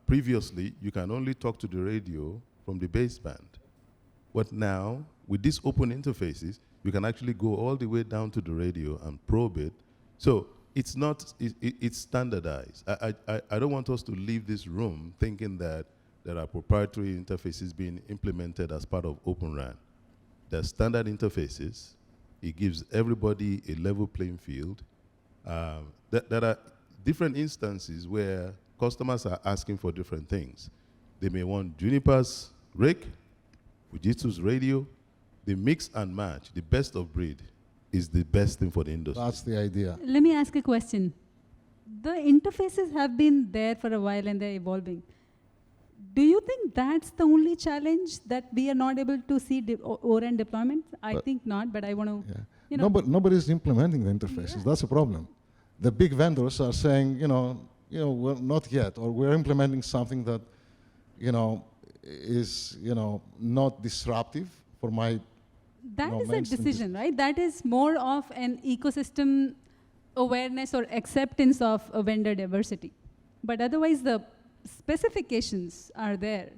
Previously, you can only talk to the radio from the baseband. But now, with these open interfaces, you can actually go all the way down to the radio and probe it. So it's not, it's standardized. I don't want us to leave this room thinking that there are proprietary interfaces being implemented as part of Open RAN. There are standard interfaces. It gives everybody a level playing field. There are different instances where customers are asking for different things. They may want Juniper's rig, Fujitsu's radio. They mix and match. The best of breed is the best thing for the industry. That's the idea. Let me ask a question. The interfaces have been there for a while and they're evolving. Do you think that's the only challenge, that we are not able to see ORAN deployment? I think not, but I want to, No, but nobody's implementing the interfaces. That's a problem. The big vendors are saying, we're not yet, or we're implementing something that, is, not disruptive for my. That is a decision, right? That is more of an ecosystem awareness or acceptance of a vendor diversity. But otherwise, the specifications are there.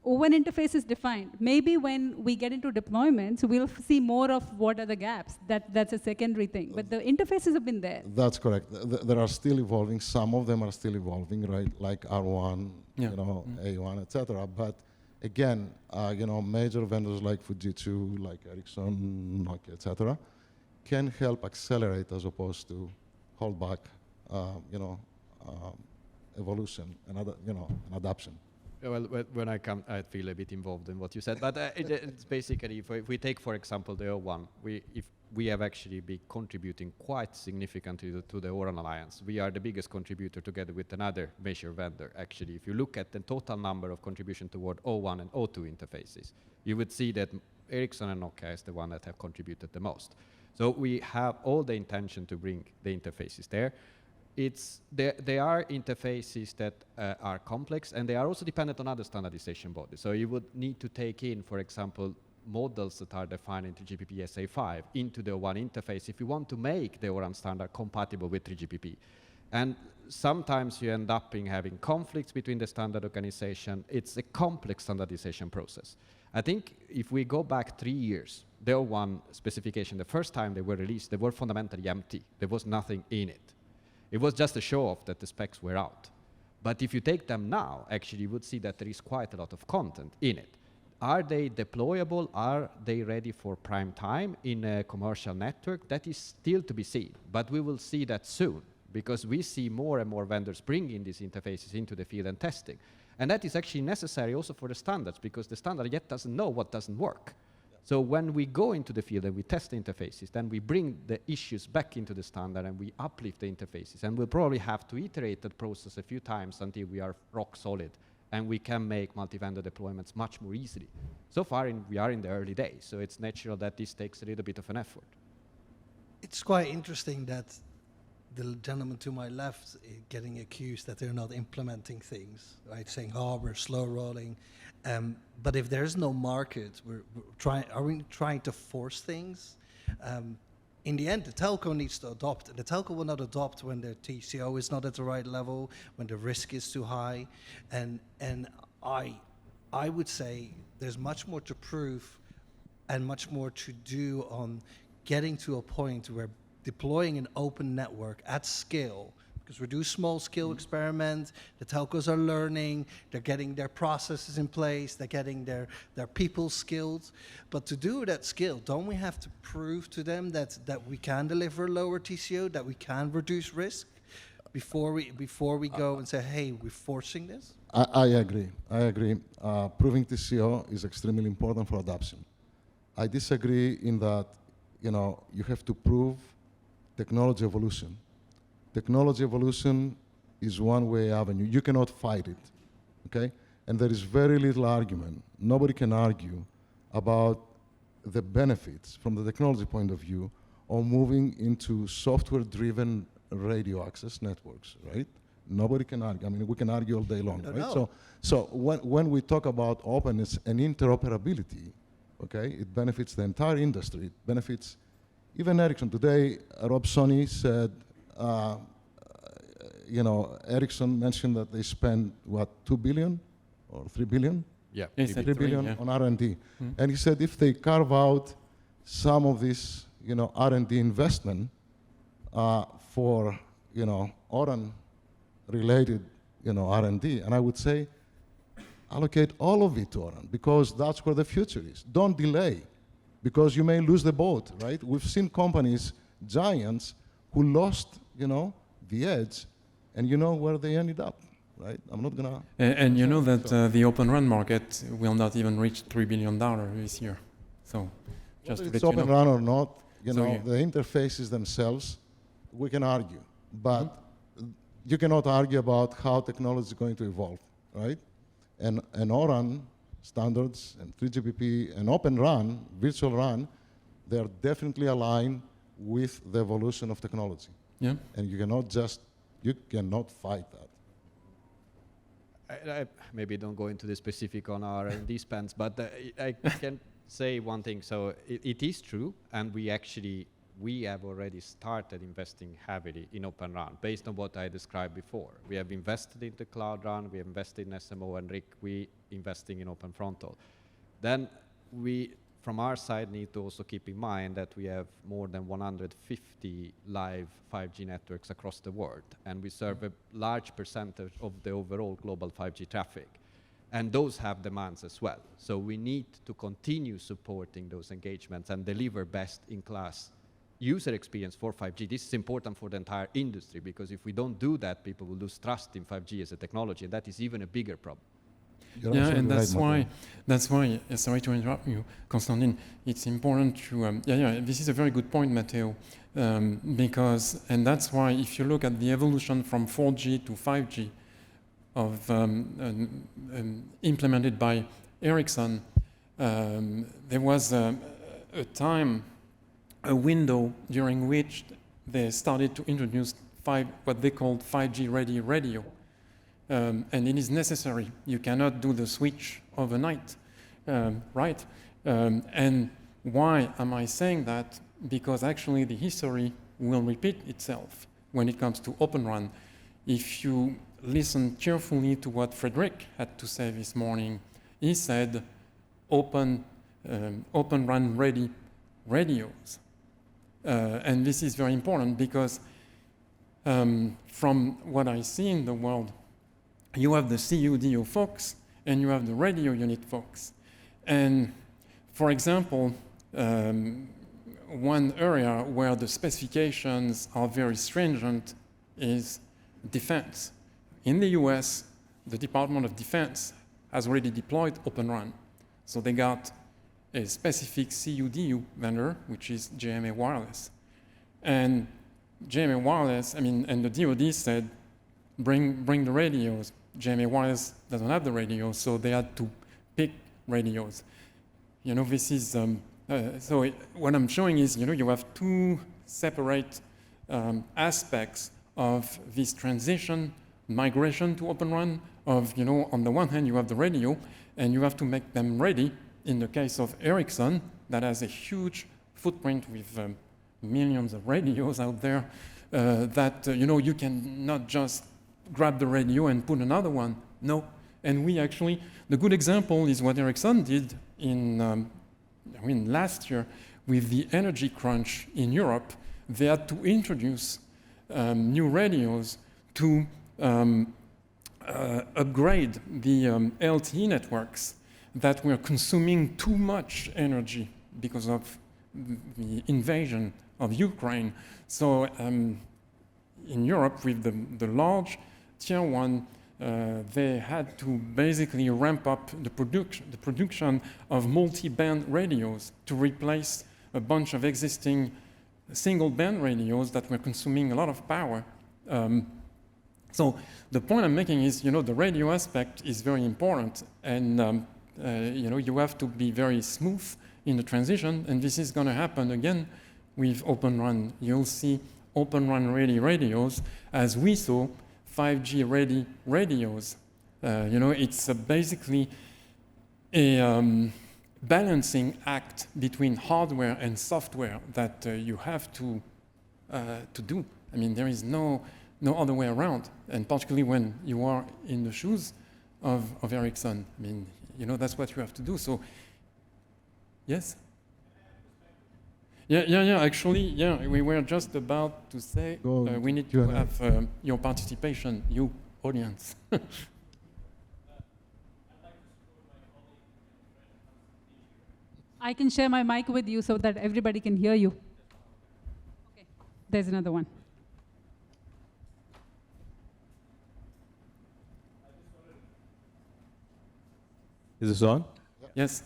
OWAN interface is defined. Maybe when we get into deployments, we'll see more of what are the gaps. That's a secondary thing. But the interfaces have been there. That's correct. There are still evolving. Some of them are still evolving, right? Like R1, A1, etc. But again, major vendors like Fujitsu, like Ericsson, Nokia, etc., can help accelerate as opposed to hold back you know, evolution and and adoption. Well, when I come, I feel a bit involved in what you said, but it's basically, if we take, for example, the O1, if we have actually been contributing quite significantly to the Oran Alliance. We are the biggest contributor together with another major vendor, actually. If you look at the total number of contribution toward O1 and O2 interfaces, you would see that Ericsson and Nokia is the one that have contributed the most. So we have all the intention to bring the interfaces there. They are interfaces that are complex, and they are also dependent on other standardization bodies. So you would need to take in, for example, models that are defined into GPP SA5 into the O1 interface if you want to make the ORAN standard compatible with 3GPP. And sometimes you end up in having conflicts between the standard organization. It's a complex standardization process. I think if we go back 3 years, the O1 specification, the first time they were released, they were fundamentally empty. There was nothing in it. It was just a show-off that the specs were out. But if you take them now, actually, you would see that there is quite a lot of content in it. Are they deployable? Are they ready for prime time in a commercial network? That is still to be seen, but we will see that soon because we see more and more vendors bringing these interfaces into the field and testing. And that is actually necessary also for the standards because the standard yet doesn't know what doesn't work. So when we go into the field and we test the interfaces, then we bring the issues back into the standard and we uplift the interfaces. And we'll probably have to iterate that process a few times until we are rock solid and we can make multi-vendor deployments much more easily. So far, we are in the early days, so it's natural that this takes a little bit of an effort. It's quite interesting that the gentleman to my left getting accused that they're not implementing things, right? Saying, oh, we're slow rolling. But if there's no market, are we trying to force things? In the end, the telco needs to adopt, and the telco will not adopt when the TCO is not at the right level, when the risk is too high. And I would say there's much more to prove and much more to do on getting to a point where deploying an open network at scale, because we do small scale experiments, the telcos are learning, they're getting their processes in place, they're getting their people skilled. But to do it at scale, don't we have to prove to them that we can deliver lower TCO, that we can reduce risk before we go and say, hey, we're forcing this? I agree. Proving TCO is extremely important for adoption. I disagree in that, you have to prove technology evolution. Technology evolution is one-way avenue. You cannot fight it, okay? And there is very little argument. Nobody can argue about the benefits from the technology point of view of moving into software-driven radio access networks, right? Nobody can argue. I mean, we can argue all day long, right? No. So when we talk about openness and interoperability, okay, it benefits the entire industry. It benefits even Ericsson. Today, Rob Sony said, Ericsson mentioned that they spend, 2 billion or 3 billion? Yeah, He said 3 billion yeah. on R&D. And he said if they carve out some of this, R&D investment for, ORAN-related, R&D, and I would say allocate all of it to ORAN because that's where the future is. Don't delay because you may lose the boat, right? We've seen companies, giants, who lost, the edge, and you know where they ended up, right? I'm not gonna... And you know that the Open RAN market will not even reach $3 billion this year. So just Whether to it's let you Open know. RAN or not, So, yeah. the interfaces themselves, we can argue, but you cannot argue about how technology is going to evolve, right? And ORAN standards and 3GPP and Open RAN, virtual RAN, they're definitely aligned with the evolution of technology. Yeah. And you cannot fight that. I maybe don't go into the specific on our R&D spends, but I can say one thing. So it is true, and we have already started investing heavily in Open RAN based on what I described before. We have invested into Cloud RAN, we have invested in SMO, and Rick, we investing in Open Frontal. Then we, from our side, need to also keep in mind that we have more than 150 live 5G networks across the world, and we serve a large percentage of the overall global 5G traffic. And those have demands as well. So we need to continue supporting those engagements and deliver best-in-class user experience for 5G. This is important for the entire industry, because if we don't do that, people will lose trust in 5G as a technology, and that is even a bigger problem. You're Yeah, absolutely and right, that's Matteo. why, sorry to interrupt you, Constantine, it's important to, this is a very good point, Matteo, because, and that's why if you look at the evolution from 4G to 5G implemented by Ericsson, there was a time, a window during which they started to introduce what they called 5G ready radio. And it is necessary. You cannot do the switch overnight, right? And why am I saying that? Because actually the history will repeat itself when it comes to Open RAN. If you listen carefully to what Frederick had to say this morning, he said Open RAN ready radios. And this is very important because from what I see in the world, you have the CUDO folks and you have the radio unit folks. And for example, one area where the specifications are very stringent is defense. In the US, the Department of Defense has already deployed Open RAN. So they got a specific CUDU vendor, which is JMA Wireless. And JMA Wireless, and the DoD said, bring the radios. JMA Wireless doesn't have the radios, so they had to pick radios. This is, what I'm showing is, you have two separate aspects of this transition, migration to Open RAN, of, on the one hand, you have the radio, and you have to make them ready. In the case of Ericsson, that has a huge footprint with millions of radios out there, that, you can not just grab the radio and put another one. No. And we actually, the good example is what Ericsson did in, last year with the energy crunch in Europe. They had to introduce new radios to upgrade the LTE networks that were consuming too much energy because of the invasion of Ukraine. So in Europe, with the large tier one, they had to basically ramp up the production of multi-band radios to replace a bunch of existing single-band radios that were consuming a lot of power. So the point I'm making is, the radio aspect is very important, and you have to be very smooth in the transition, and this is going to happen again with Open RAN. You'll see Open RAN ready radios, as we saw 5G ready radios. It's basically a balancing act between hardware and software that you have to do. There is no other way around, and particularly when you are in the shoes of Ericsson. That's what you have to do. So, yes? Yeah, actually, we were just about to say we need to have your participation, you audience. I can share my mic with you so that everybody can hear you. Okay, there's another one. Is this on? Yes.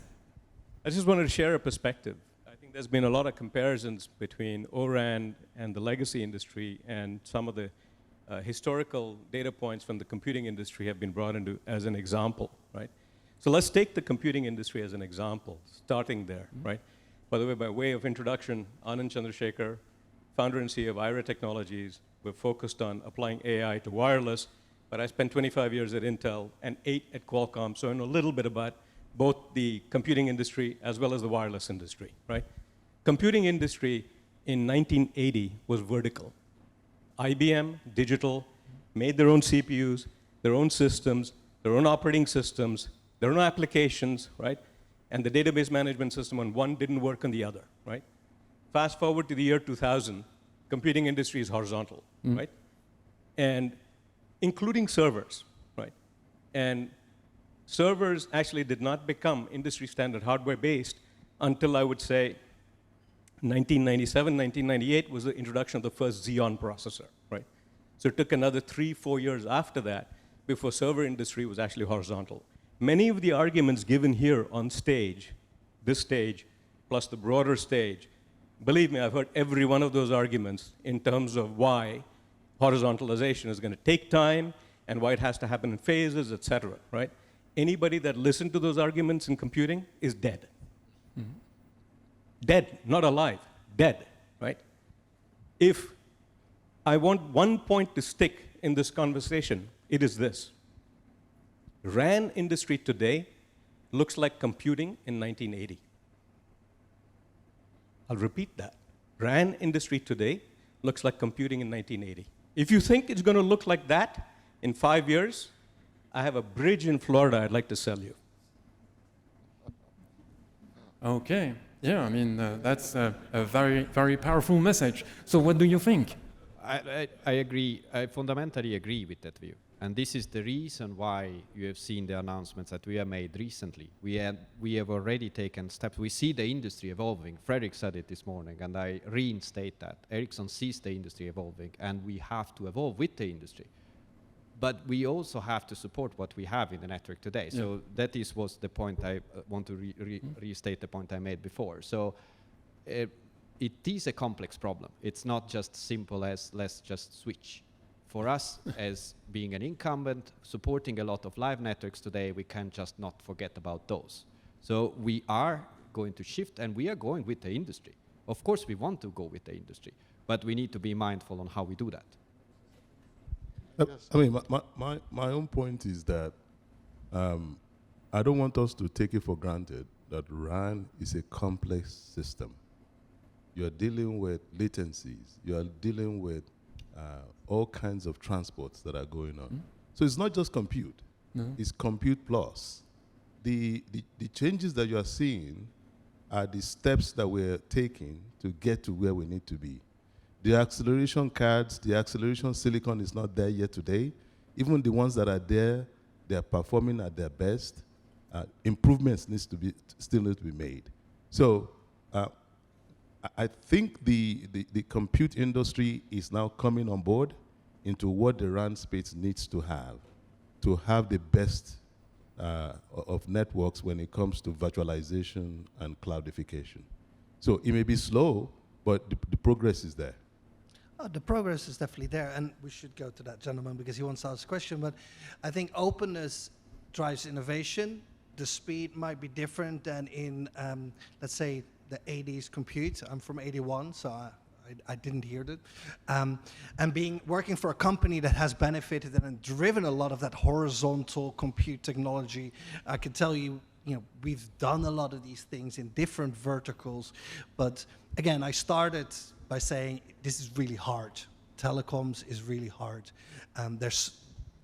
I just wanted to share a perspective. I think there's been a lot of comparisons between ORAN and the legacy industry, and some of the historical data points from the computing industry have been brought into as an example, right? So let's take the computing industry as an example, starting there, right? By the way, by way of introduction, Anand Chandrasekhar, founder and CEO of IRA Technologies. We're focused on applying AI to wireless, but I spent 25 years at Intel and 8 at Qualcomm, so I know a little bit about both the computing industry as well as the wireless industry, right? Computing industry in 1980 was vertical. IBM, Digital, made their own CPUs, their own systems, their own operating systems, their own applications, right? And the database management system on one didn't work on the other, right? Fast forward to the year 2000, computing industry is horizontal, right? And including servers, right? And servers actually did not become industry standard hardware based until, I would say, 1997, 1998 was the introduction of the first Xeon processor, right? So it took another 3-4 years after that before server industry was actually horizontal. Many of the arguments given here on stage, this stage, plus the broader stage, believe me, I've heard every one of those arguments in terms of why horizontalization is going to take time and why it has to happen in phases, et cetera, right? Anybody that listened to those arguments in computing is dead. Mm-hmm. Dead, not alive, dead, right? If I want one point to stick in this conversation, it is this. RAN industry today looks like computing in 1980. I'll repeat that. RAN industry today looks like computing in 1980. If you think it's going to look like that in 5 years, I have a bridge in Florida I'd like to sell you. Okay. Yeah, I mean, that's a very, very powerful message. So what do you think? I agree. I fundamentally agree with that view. And this is the reason why you have seen the announcements that we have made recently. We have already taken steps. We see the industry evolving. Fredrik said it this morning, and I reinstate that. Ericsson sees the industry evolving, and we have to evolve with the industry. But we also have to support what we have in the network today. Yeah. So that was the point I want to restate the point I made before. So it is a complex problem. It's not just simple as let's just switch. For us, as being an incumbent, supporting a lot of live networks today, we can't just not forget about those. So we are going to shift, and we are going with the industry. Of course, we want to go with the industry, but we need to be mindful on how we do that. I mean, my own point is that I don't want us to take it for granted that RAN is a complex system. You're dealing with latencies. You're dealing with all kinds of transports that are going on. So it's not just compute. No. It's compute plus. The changes that you are seeing are the steps that we're taking to get to where we need to be. The acceleration cards, the acceleration silicon is not there yet today. Even the ones that are there, they are performing at their best. Improvements still need to be made. So I think the compute industry is now coming on board into what the RAN space needs to have the best of networks when it comes to virtualization and cloudification. So it may be slow, but the progress is there. Oh, the progress is definitely there, and we should go to that gentleman because he wants to ask a question. But I think openness drives innovation. The speed might be different than in, let's say, the 80s compute. I'm from 81, so I didn't hear that. And working for a company that has benefited and driven a lot of that horizontal compute technology, I can tell you, we've done a lot of these things in different verticals. But again, I started by saying this is really hard. Telecoms is really hard. There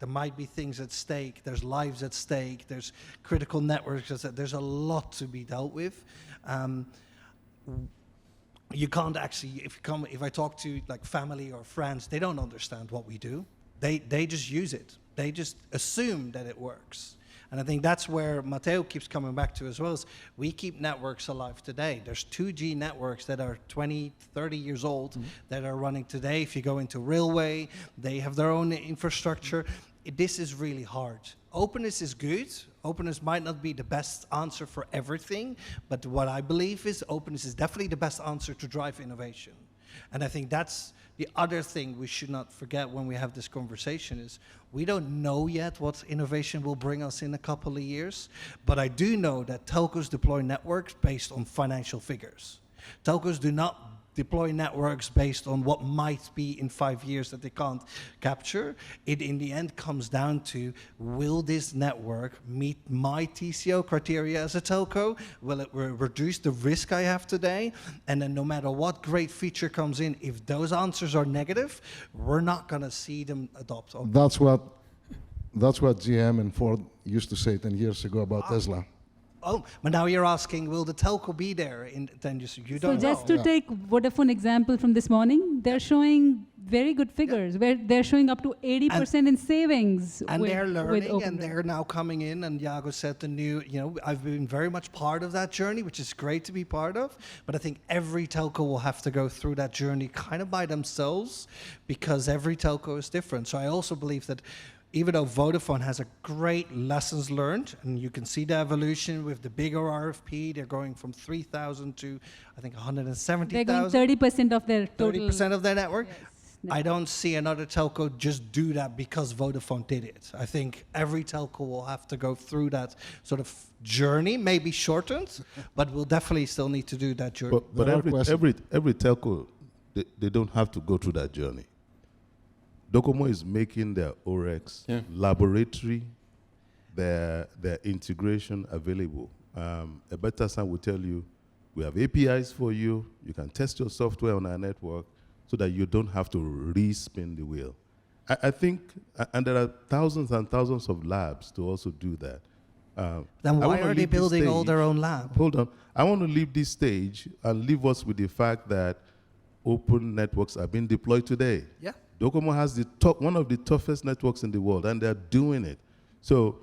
might be things at stake. There's lives at stake. There's critical networks. There's a lot to be dealt with. You can't actually, if I talk to like family or friends, they don't understand what we do. They just use it. They just assume that it works. And I think that's where Matteo keeps coming back to as well, is we keep networks alive today. There's 2G networks that are 20, 30 years old that are running today. If you go into railway, they have their own infrastructure. This is really hard. Openness is good. Openness might not be the best answer for everything, but what I believe is openness is definitely the best answer to drive innovation. And I think that's the other thing we should not forget when we have this conversation is we don't know yet what innovation will bring us in a couple of years, but I do know that telcos deploy networks based on financial figures. Telcos do not deploy networks based on what might be in 5 years that they can't capture. It in the end comes down to, will this network meet my TCO criteria as a telco? Will it reduce the risk I have today? And then no matter what great feature comes in, if those answers are negative, we're not gonna see them adopt. That's what GM and Ford used to say 10 years ago about Tesla. Oh, but now you're asking, will the telco be there in 10 years? You don't know. So just to take Vodafone example from this morning, they're showing very good figures where they're showing up to 80% in savings. And with, they're with learning, Open and they're now coming in, and Iago said the new, I've been very much part of that journey, which is great to be part of, but I think every telco will have to go through that journey kind of by themselves, because every telco is different. So I also believe that even though Vodafone has a great lessons learned, and you can see the evolution with the bigger RFP, they're going from 3,000 to, I think, 170,000. They're going 30% of their total. 30% of their network. Yes, I don't see another telco just do that because Vodafone did it. I think every telco will have to go through that sort of journey, maybe shortened, but we'll definitely still need to do that journey. But every telco, they don't have to go through that journey. Docomo is making their OREX laboratory, their integration available. A better sign will tell you, we have APIs for you. You can test your software on our network so that you don't have to re-spin the wheel. I think, and there are thousands and thousands of labs to also do that. Then why are they building all their own lab? Hold on. I want to leave this stage and leave us with the fact that open networks are being deployed today. Yeah. Docomo has one of the toughest networks in the world, and they're doing it. So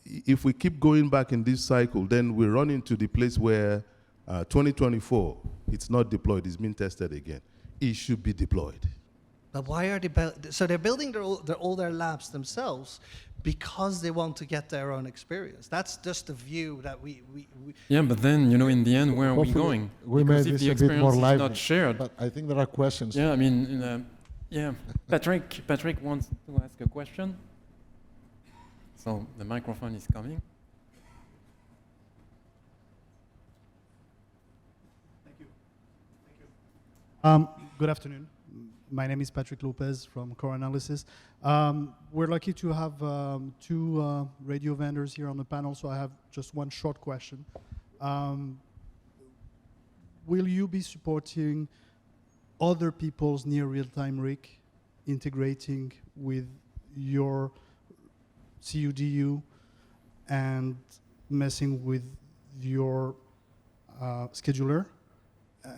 if we keep going back in this cycle, then we run into the place where 2024, it's not deployed, it's being tested again. It should be deployed. But why are they so they're building all their labs themselves because they want to get their own experience. That's just the view that we Yeah, but then, in the end, where are we going? We Because made if this the a bit more experience is lively, not shared. but I think there are questions. Yeah, I mean, Patrick wants to ask a question. So the microphone is coming. Good afternoon. My name is Patrick Lopez from Core Analysis. We're lucky to have two radio vendors here on the panel, so I have just one short question. Will you be supporting other people's near real-time RIC integrating with your CUDU and messing with your scheduler?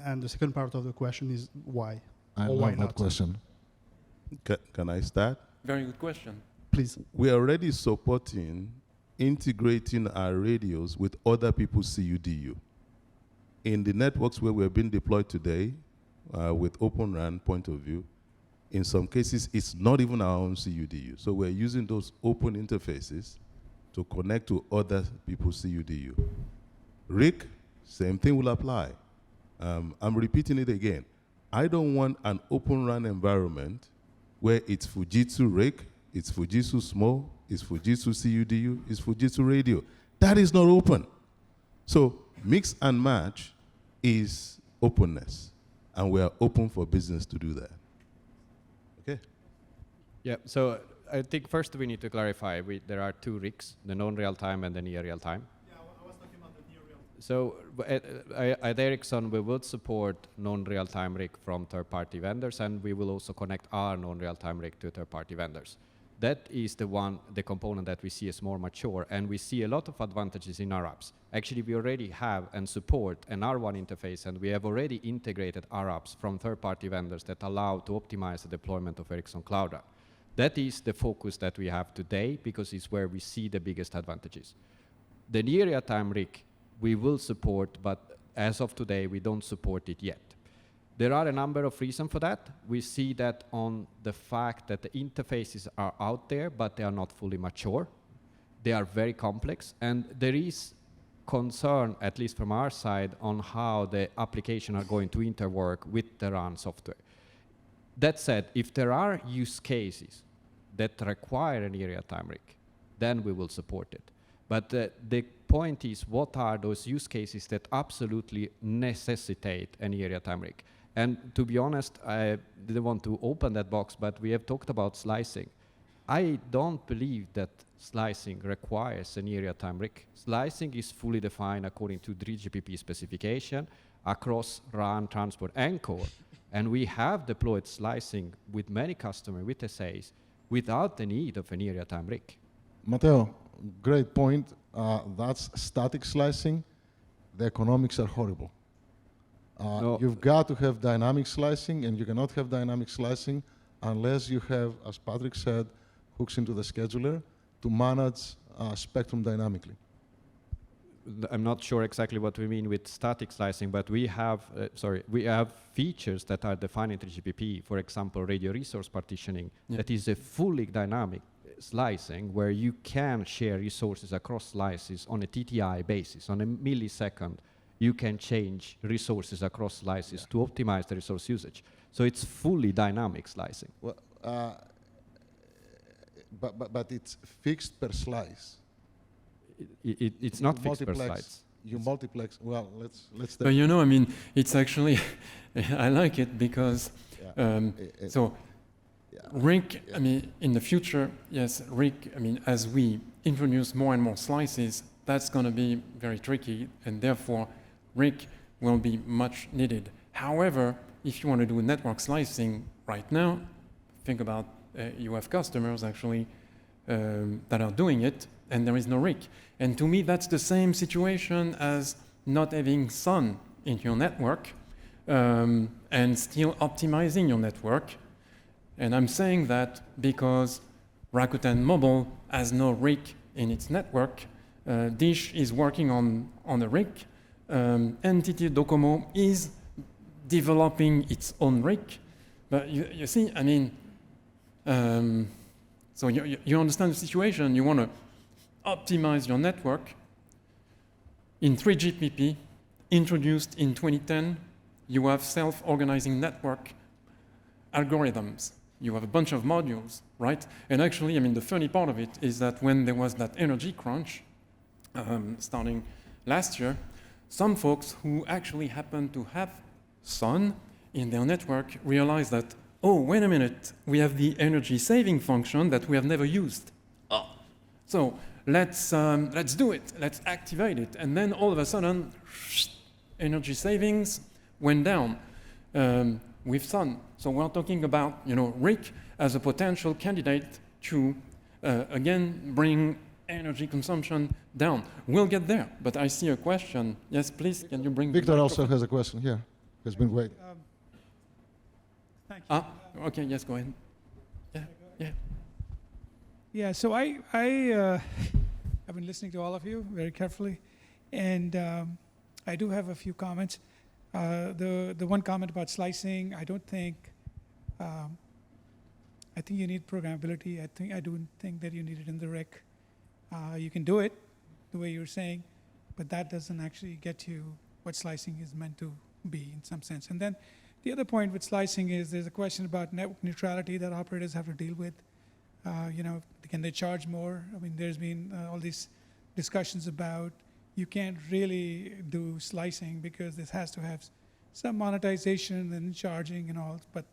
And the second part of the question is why? I Or why love that not? question. Can I start? Very good question. Please. We are already supporting integrating our radios with other people's CUDU. In the networks where we're being deployed today, with Open RAN point of view, in some cases, it's not even our own CUDU. So we're using those open interfaces to connect to other people's CUDU. RIC, same thing will apply. I'm repeating it again. I don't want an Open RAN environment where it's Fujitsu RIC, it's Fujitsu SMO, it's Fujitsu CUDU, it's Fujitsu radio. That is not open. So mix and match is openness, and we are open for business to do that. Okay? Yeah, so I think first we need to clarify, there are two RICs, the non-real-time and the near real-time. Yeah, I was talking about the near real-time. So at Ericsson, we will support non-real-time RIC from third-party vendors, and we will also connect our non-real-time RIC to third-party vendors. That is the component that we see as more mature, and we see a lot of advantages in our apps. Actually, we already have and support an R1 interface, and we have already integrated our apps from third-party vendors that allow to optimize the deployment of Ericsson Cloud App. That is the focus that we have today, because it's where we see the biggest advantages. The near real-time RIC, we will support, but as of today, we don't support it yet. There are a number of reasons for that. We see that on the fact that the interfaces are out there, but they are not fully mature. They are very complex, and there is concern, at least from our side, on how the application are going to interwork with the RAN software. That said, if there are use cases that require a near real-time RIC, then we will support it. But the point is, what are those use cases that absolutely necessitate a near real-time RIC? And to be honest, I didn't want to open that box, but we have talked about slicing. I don't believe that slicing requires a near real-time RIC. Slicing is fully defined according to 3GPP specification across RAN, transport, and core. And we have deployed slicing with many customers, with SAs, without the need of a near real-time RIC. Matteo, great point. That's static slicing. The economics are horrible. No. You've got to have dynamic slicing, and you cannot have dynamic slicing unless you have, as Patrick said, hooks into the scheduler to manage spectrum dynamically. I'm not sure exactly what we mean with static slicing, but we have features that are defined in 3GPP. For example, radio resource partitioning. Yeah. That is a fully dynamic slicing where you can share resources across slices on a TTI basis. On a millisecond, you can change resources across slices to optimize the resource usage. So it's fully dynamic slicing. Well, but it's fixed per slice. It's not fixed per slice. You multiplex. Well, let's. But you know, I mean, it's actually, I like it because, RIC, I mean, in the future, yes, RIC, I mean, as we introduce more and more slices, that's going to be very tricky, and therefore, RIC will be much needed. However, if you want to do network slicing right now, think about you have customers actually that are doing it, and there is no RIC. And to me, that's the same situation as not having sun in your network and still optimizing your network. And I'm saying that because Rakuten Mobile has no RIC in its network. Dish is working on a RIC. NTT Docomo is developing its own RIC. But you see, I mean, so you understand the situation. You want to optimize your network. In 3GPP, introduced in 2010, you have self-organizing network algorithms. You have a bunch of modules, right? And actually, I mean, the funny part of it is that when there was that energy crunch, starting last year, some folks who actually happened to have sun in their network realized that, oh, wait a minute, we have the energy saving function that we have never used. Oh, so let's do it, let's activate it. And then all of a sudden, energy savings went down with sun. So we're talking about, you know, RIC as a potential candidate to, again, bring energy consumption down. We'll get there, but I see a question. Yes, please, can you bring Victor also has a question here. He's been waiting. Thank you. Okay, yes, go ahead. Yeah. Yeah, so I've been listening to all of you very carefully, and I do have a few comments. The one comment about slicing, I don't think, I think you need programmability. I don't think that you need it in the RIC. You can do it the way you're saying, but that doesn't actually get you what slicing is meant to be in some sense. And then the other point with slicing is there's a question about network neutrality that operators have to deal with. You know, can they charge more? I mean, there's been all these discussions about you can't really do slicing because this has to have some monetization and charging and all, but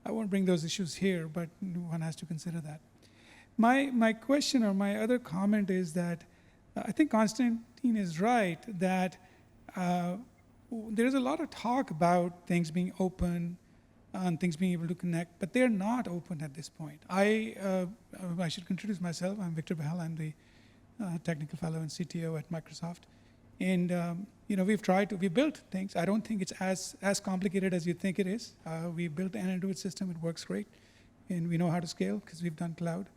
I won't bring those issues here, but one has to consider that. My question or my other comment is that I think Konstantin is right that there's a lot of talk about things being open and things being able to connect, but they're not open at this point. I should introduce myself. I'm Victor Behel. I'm the technical fellow and CTO at Microsoft. And you know, we built things. I don't think it's as complicated as you think it is. We built an Android system. It works great. And we know how to scale because we've done cloud.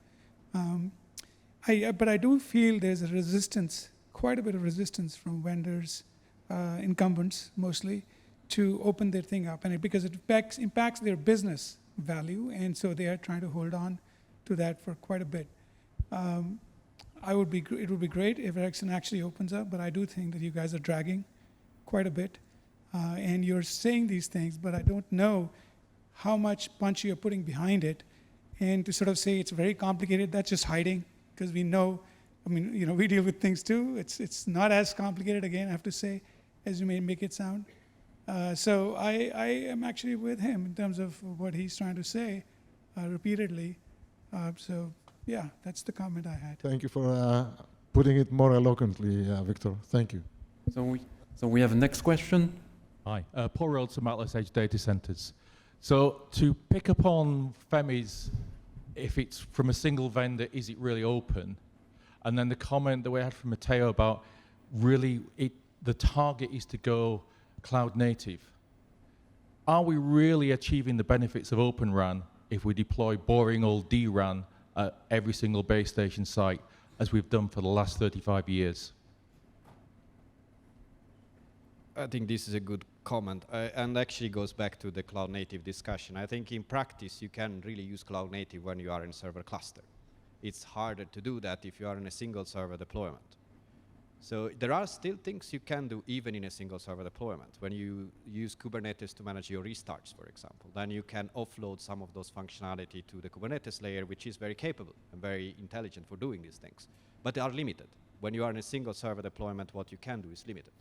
But I do feel there's a resistance, quite a bit of resistance from vendors, incumbents mostly, to open their thing up, and because it impacts their business value, and so they are trying to hold on to that for quite a bit. It would be great if Ericsson actually opens up, but I do think that you guys are dragging quite a bit, and you're saying these things, but I don't know how much punch you're putting behind it, and to sort of say it's very complicated, that's just hiding, because we know, I mean, you know, we deal with things too. It's not as complicated, again, I have to say, as you may make it sound. So I am actually with him in terms of what he's trying to say repeatedly. So yeah, that's the comment I had. Thank you for putting it more eloquently, Victor. Thank you. So we have a next question. Hi, Paul Rhodes from Atlas Edge Data Centers. So to pick up on Femi's, if it's from a single vendor, is it really open? And then the comment that we had from Matteo about really the target is to go cloud native. are we really achieving the benefits of Open RAN if we deploy boring old DRAN at every single base station site, as we've done for the last 35 years? I think this is a good comment, and actually goes back to the cloud native discussion. I think in practice you can really use cloud native when you are in server cluster. It's harder to do that if you are in a single server deployment. So there are still things you can do even in a single server deployment. When you use Kubernetes to manage your restarts, for example, then you can offload some of those functionality to the Kubernetes layer, which is very capable and very intelligent for doing these things. But they are limited. When you are in a single server deployment, what you can do is limited.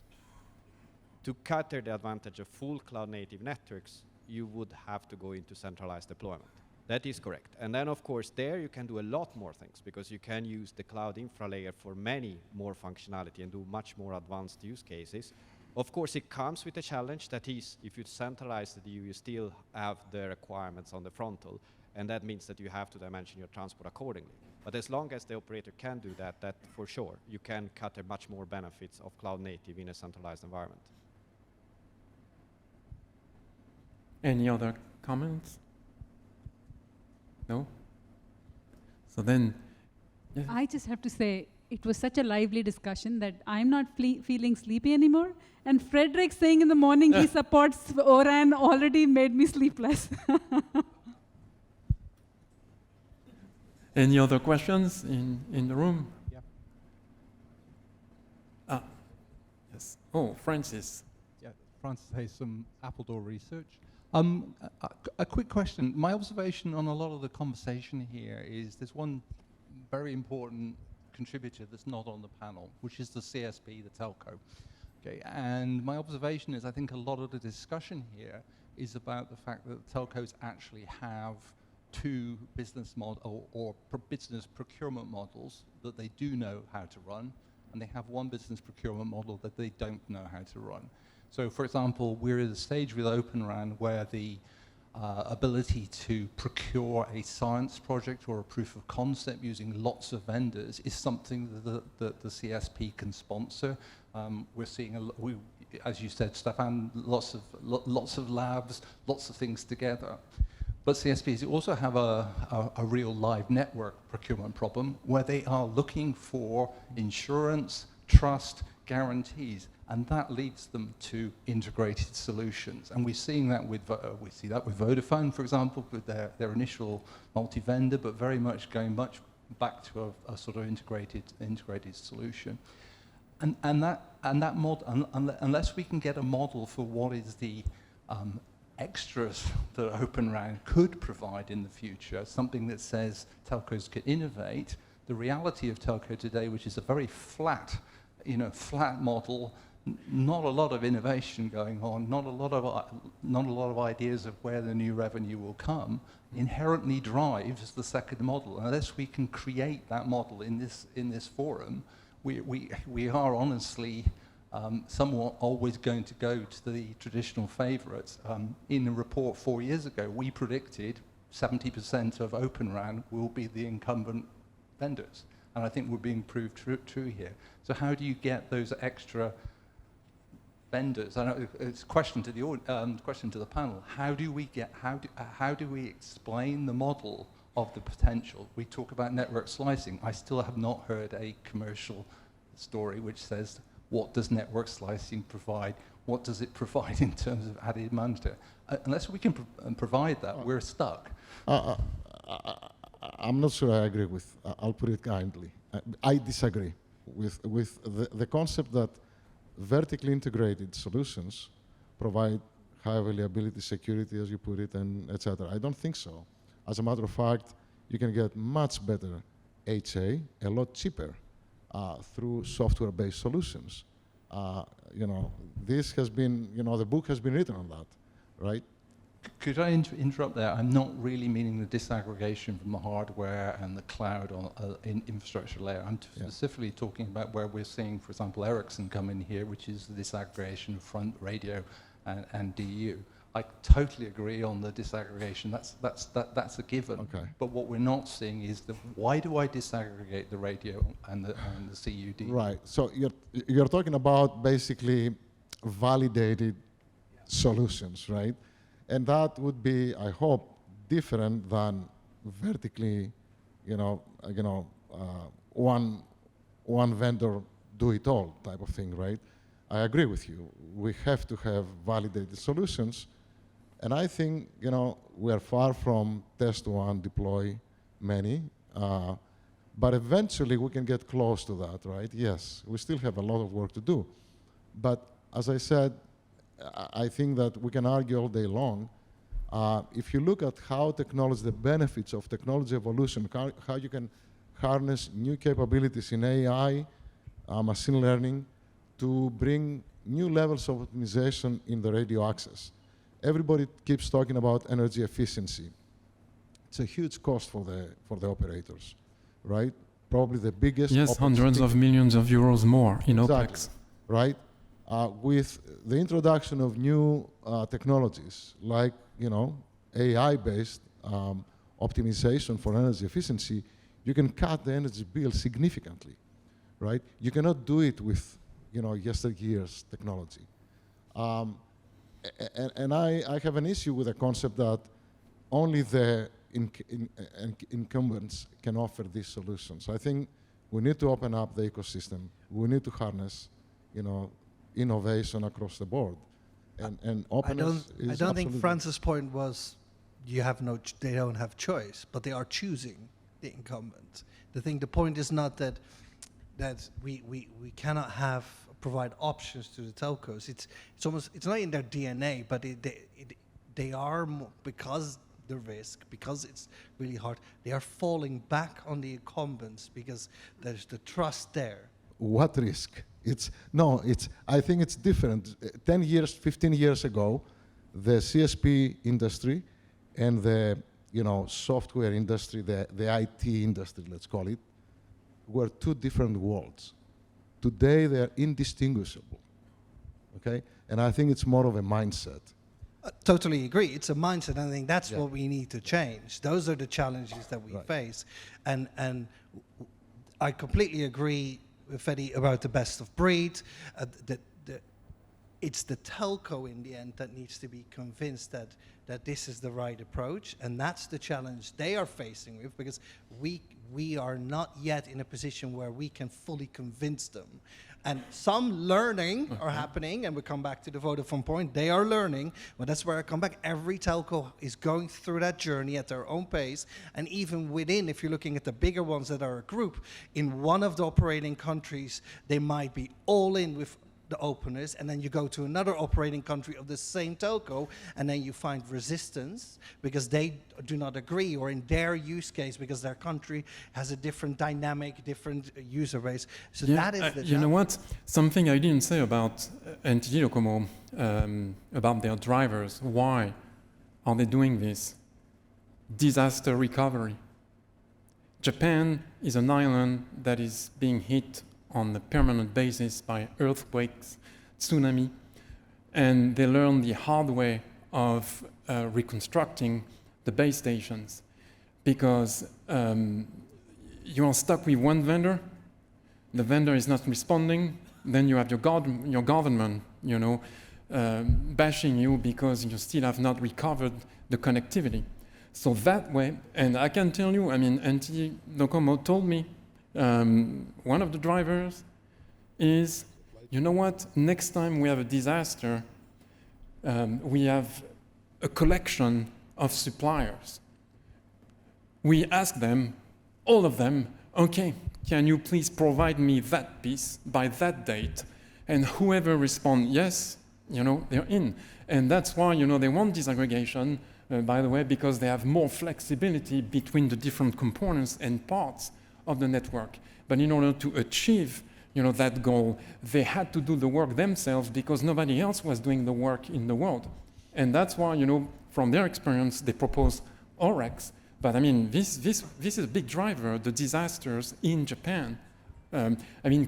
To cater the advantage of full cloud native networks, you would have to go into centralized deployment. That is correct. And then, of course, there you can do a lot more things because you can use the cloud infra layer for many more functionality and do much more advanced use cases. Of course, it comes with a challenge that is, if you centralize it, you still have the requirements on the frontal, and that means that you have to dimension your transport accordingly. But as long as the operator can do that, that for sure, you can cut much more benefits of cloud native in a centralized environment. Any other comments? No? So then, yeah. I just have to say, it was such a lively discussion that I'm not feeling sleepy anymore. And Frederick saying in the morning he supports ORAN already made me sleepless. Any other questions in the room? Yeah. Ah, yes. Oh, Francis. Yeah, Francis Hayes from Appledore Research. A quick question. My observation on a lot of the conversation here is there's one very important contributor that's not on the panel, which is the CSP, the telco. Okay, and my observation is I think a lot of the discussion here is about the fact that telcos actually have two business model or business procurement models that they do know how to run, and they have one business procurement model that they don't know how to run. So, for example, we're at a stage with Open RAN where the ability to procure a science project or a proof of concept using lots of vendors is something that the CSP can sponsor. We're seeing, as you said, Stefan, lots of labs, lots of things together. But CSPs also have a real live network procurement problem where they are looking for insurance, trust, guarantees, and that leads them to integrated solutions. And we're seeing that with we see that with Vodafone, for example, with their initial multi-vendor, but very much going back to a sort of integrated solution. And that model, unless we can get a model for what is the extras that Open RAN could provide in the future, something that says telcos can innovate. The reality of telco today, which is a very flat model, not a lot of innovation going on, not a lot of ideas of where the new revenue will come, inherently drives the second model. Unless we can create that model in this forum, we are honestly somewhat always going to go to the traditional favorites. In a report 4 years ago, we predicted 70% of Open RAN will be the incumbent vendors. And I think we're being proved true here. So how do you get those extra vendors? I know it's a question to the panel. How do we explain the model of the potential? We talk about network slicing. I still have not heard a commercial story which says, what does network slicing provide? What does it provide in terms of added manager? Unless we can provide that, we're stuck. I'm not sure I agree with, I'll put it kindly. I disagree with the concept that vertically integrated solutions provide high availability, security, as you put it, and etc. I don't think so. As a matter of fact, you can get much better HA a lot cheaper through software-based solutions. This has been, the book has been written on that, right? Could I interrupt there? I'm not really meaning the disaggregation from the hardware and the cloud in infrastructure layer. I'm specifically talking about where we're seeing, for example, Ericsson come in here, which is the disaggregation of front radio and DU. I totally agree on the disaggregation. That's a given. Okay. But what we're not seeing is why do I disaggregate the radio and the CUD? Right. So you're talking about basically validated solutions, right? And that would be, I hope, different than vertically, one vendor do it all type of thing, right? I agree with you. We have to have validated solutions. And I think, we are far from test one, deploy many. But eventually we can get close to that, right? Yes, we still have a lot of work to do. But as I said, I think that we can argue all day long. If you look at how technology, the benefits of technology evolution, how you can harness new capabilities in AI, machine learning, to bring new levels of optimization in the radio access. Everybody keeps talking about energy efficiency. It's a huge cost for the operators, right? Probably the biggest. Yes, hundreds of millions of euros more in exactly, OPEX. Right? With the introduction of new technologies like, AI-based optimization for energy efficiency, you can cut the energy bill significantly, right? You cannot do it with, yesteryear's technology. And I have an issue with the concept that only the incumbents can offer these solutions. I think we need to open up the ecosystem. We need to harness, innovation across the board. And openness is I don't think absolutely- Francis' point was they don't have choice, but they are choosing the incumbent. The point is not that we cannot provide options to the telcos. It's not in their DNA, but they are because the risk, because it's really hard, they are falling back on the incumbents because there's the trust there. What risk? I think it's different. 10 years, 15 years ago, the CSP industry and the software industry, the IT industry, let's call it, were two different worlds. Today, they're indistinguishable, okay? And I think it's more of a mindset. Totally agree. It's a mindset. I think that's what we need to change. Those are the challenges that we face. And I completely agree with Fedi about the best of breed. It's the telco in the end that needs to be convinced that this is the right approach, and that's the challenge they are facing with, because we are not yet in a position where we can fully convince them. And some learning are happening, and we come back to the Vodafone point. They are learning, but that's where I come back. Every telco is going through that journey at their own pace, and even within, if you're looking at the bigger ones that are a group, in one of the operating countries, they might be all in with the openness, and then you go to another operating country of the same telco, and then you find resistance because they do not agree, or in their use case, because their country has a different dynamic, different user base. So that is the challenge. You know what? Something I didn't say about NTT Docomo, about their drivers. Why are they doing this? Disaster recovery. Japan is an island that is being hit on a permanent basis by earthquakes, tsunami, and they learn the hard way of reconstructing the base stations, because you are stuck with one vendor, the vendor is not responding, then you have your government, bashing you because you still have not recovered the connectivity. So that way, and I can tell you, NTT Docomo told me, one of the drivers is, you know what, next time we have a disaster, we have a collection of suppliers. We ask them, all of them, okay, can you please provide me that piece by that date? And whoever responds yes, they're in. And that's why, they want disaggregation, by the way, because they have more flexibility between the different components and parts of the network. But in order to achieve that goal, they had to do the work themselves because nobody else was doing the work in the world. And that's why, from their experience, they propose OREX. But this is a big driver, the disasters in Japan.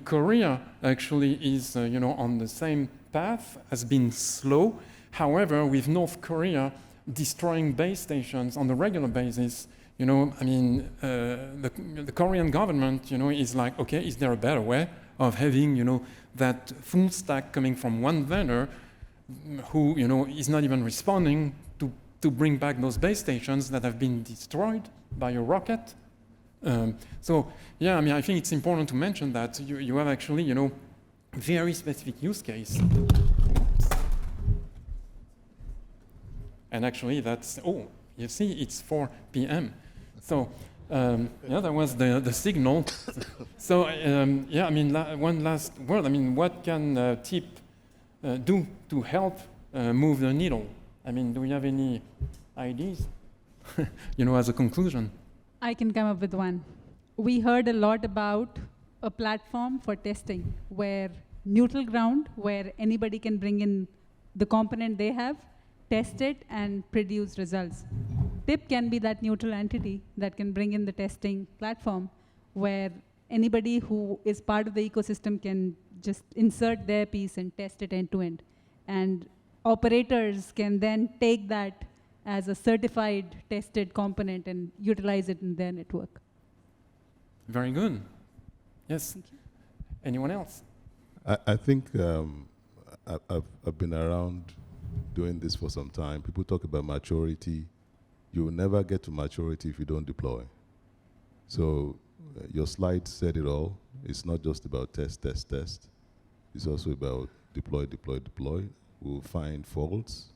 Korea actually is on the same path, has been slow. However, with North Korea destroying base stations on a regular basis, the Korean government, is like, okay, is there a better way of having, that full stack coming from one vendor who, is not even responding to to bring back those base stations that have been destroyed by a rocket. So yeah, I mean, I think it's important to mention that you have actually, you know, very specific use case. And actually that's, oh, you see, it's 4 p.m. So yeah, that was the signal. So yeah, I mean, one last word. I mean, what can TIP do to help move the needle? I mean, do we have any ideas, you know, as a conclusion? I can come up with one. We heard a lot about a platform for testing, where neutral ground, where anybody can bring in the component they have, test it, and produce results. TIP can be that neutral entity that can bring in the testing platform, where anybody who is part of the ecosystem can just insert their piece and test it end to end. And operators can then take that as a certified, tested component and utilize it in their network. Very good. Yes. Anyone else? I think I've been around doing this for some time. People talk about maturity. You will never get to maturity if you don't deploy. So your slide said it all. It's not just about test, test, test. It's also about deploy, deploy, deploy. We'll find faults.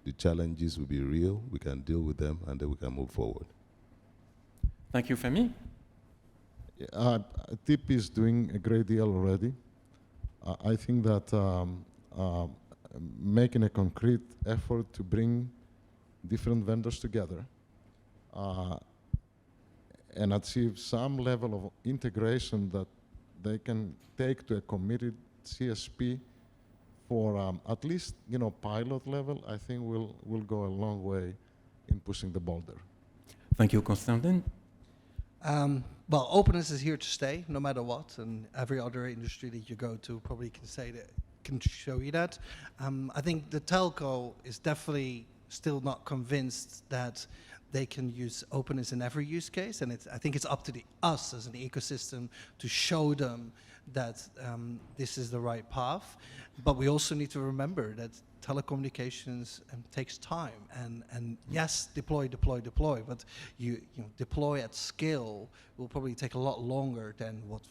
The challenges will be real. We can deal with them, and then we can move forward. Thank you, Femi. TIP is doing a great deal already. I think that making a concrete effort to bring different vendors together and achieve some level of integration that they can take to a committed CSP for at least, you know, pilot level, I think will go a long way in pushing the boulder. Thank you, Constantin. Well, openness is here to stay, no matter what, and every other industry that you go to probably can say that, can show you that. I think the telco is definitely still not convinced that they can use openness in every use case, and I think it's up to us as an ecosystem to show them that this is the right path. But we also need to remember that telecommunications takes time, and yes, deploy, but you know, deploy at scale will probably take a lot longer than what's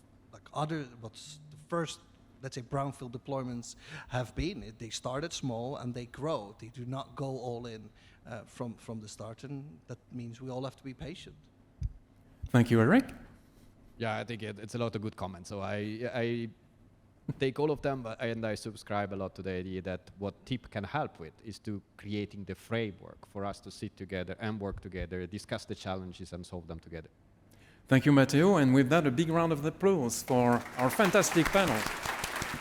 the first, let's say, brownfield deployments have been. They started small and they grow. They do not go all in from the start, and that means we all have to be patient. Thank you, Eric. Yeah, I think it's a lot of good comments. So I take all of them, and I subscribe a lot to the idea that what TIP can help with is to creating the framework for us to sit together and work together, discuss the challenges and solve them together. Thank you, Matteo. And with that, a big round of applause for our fantastic panel.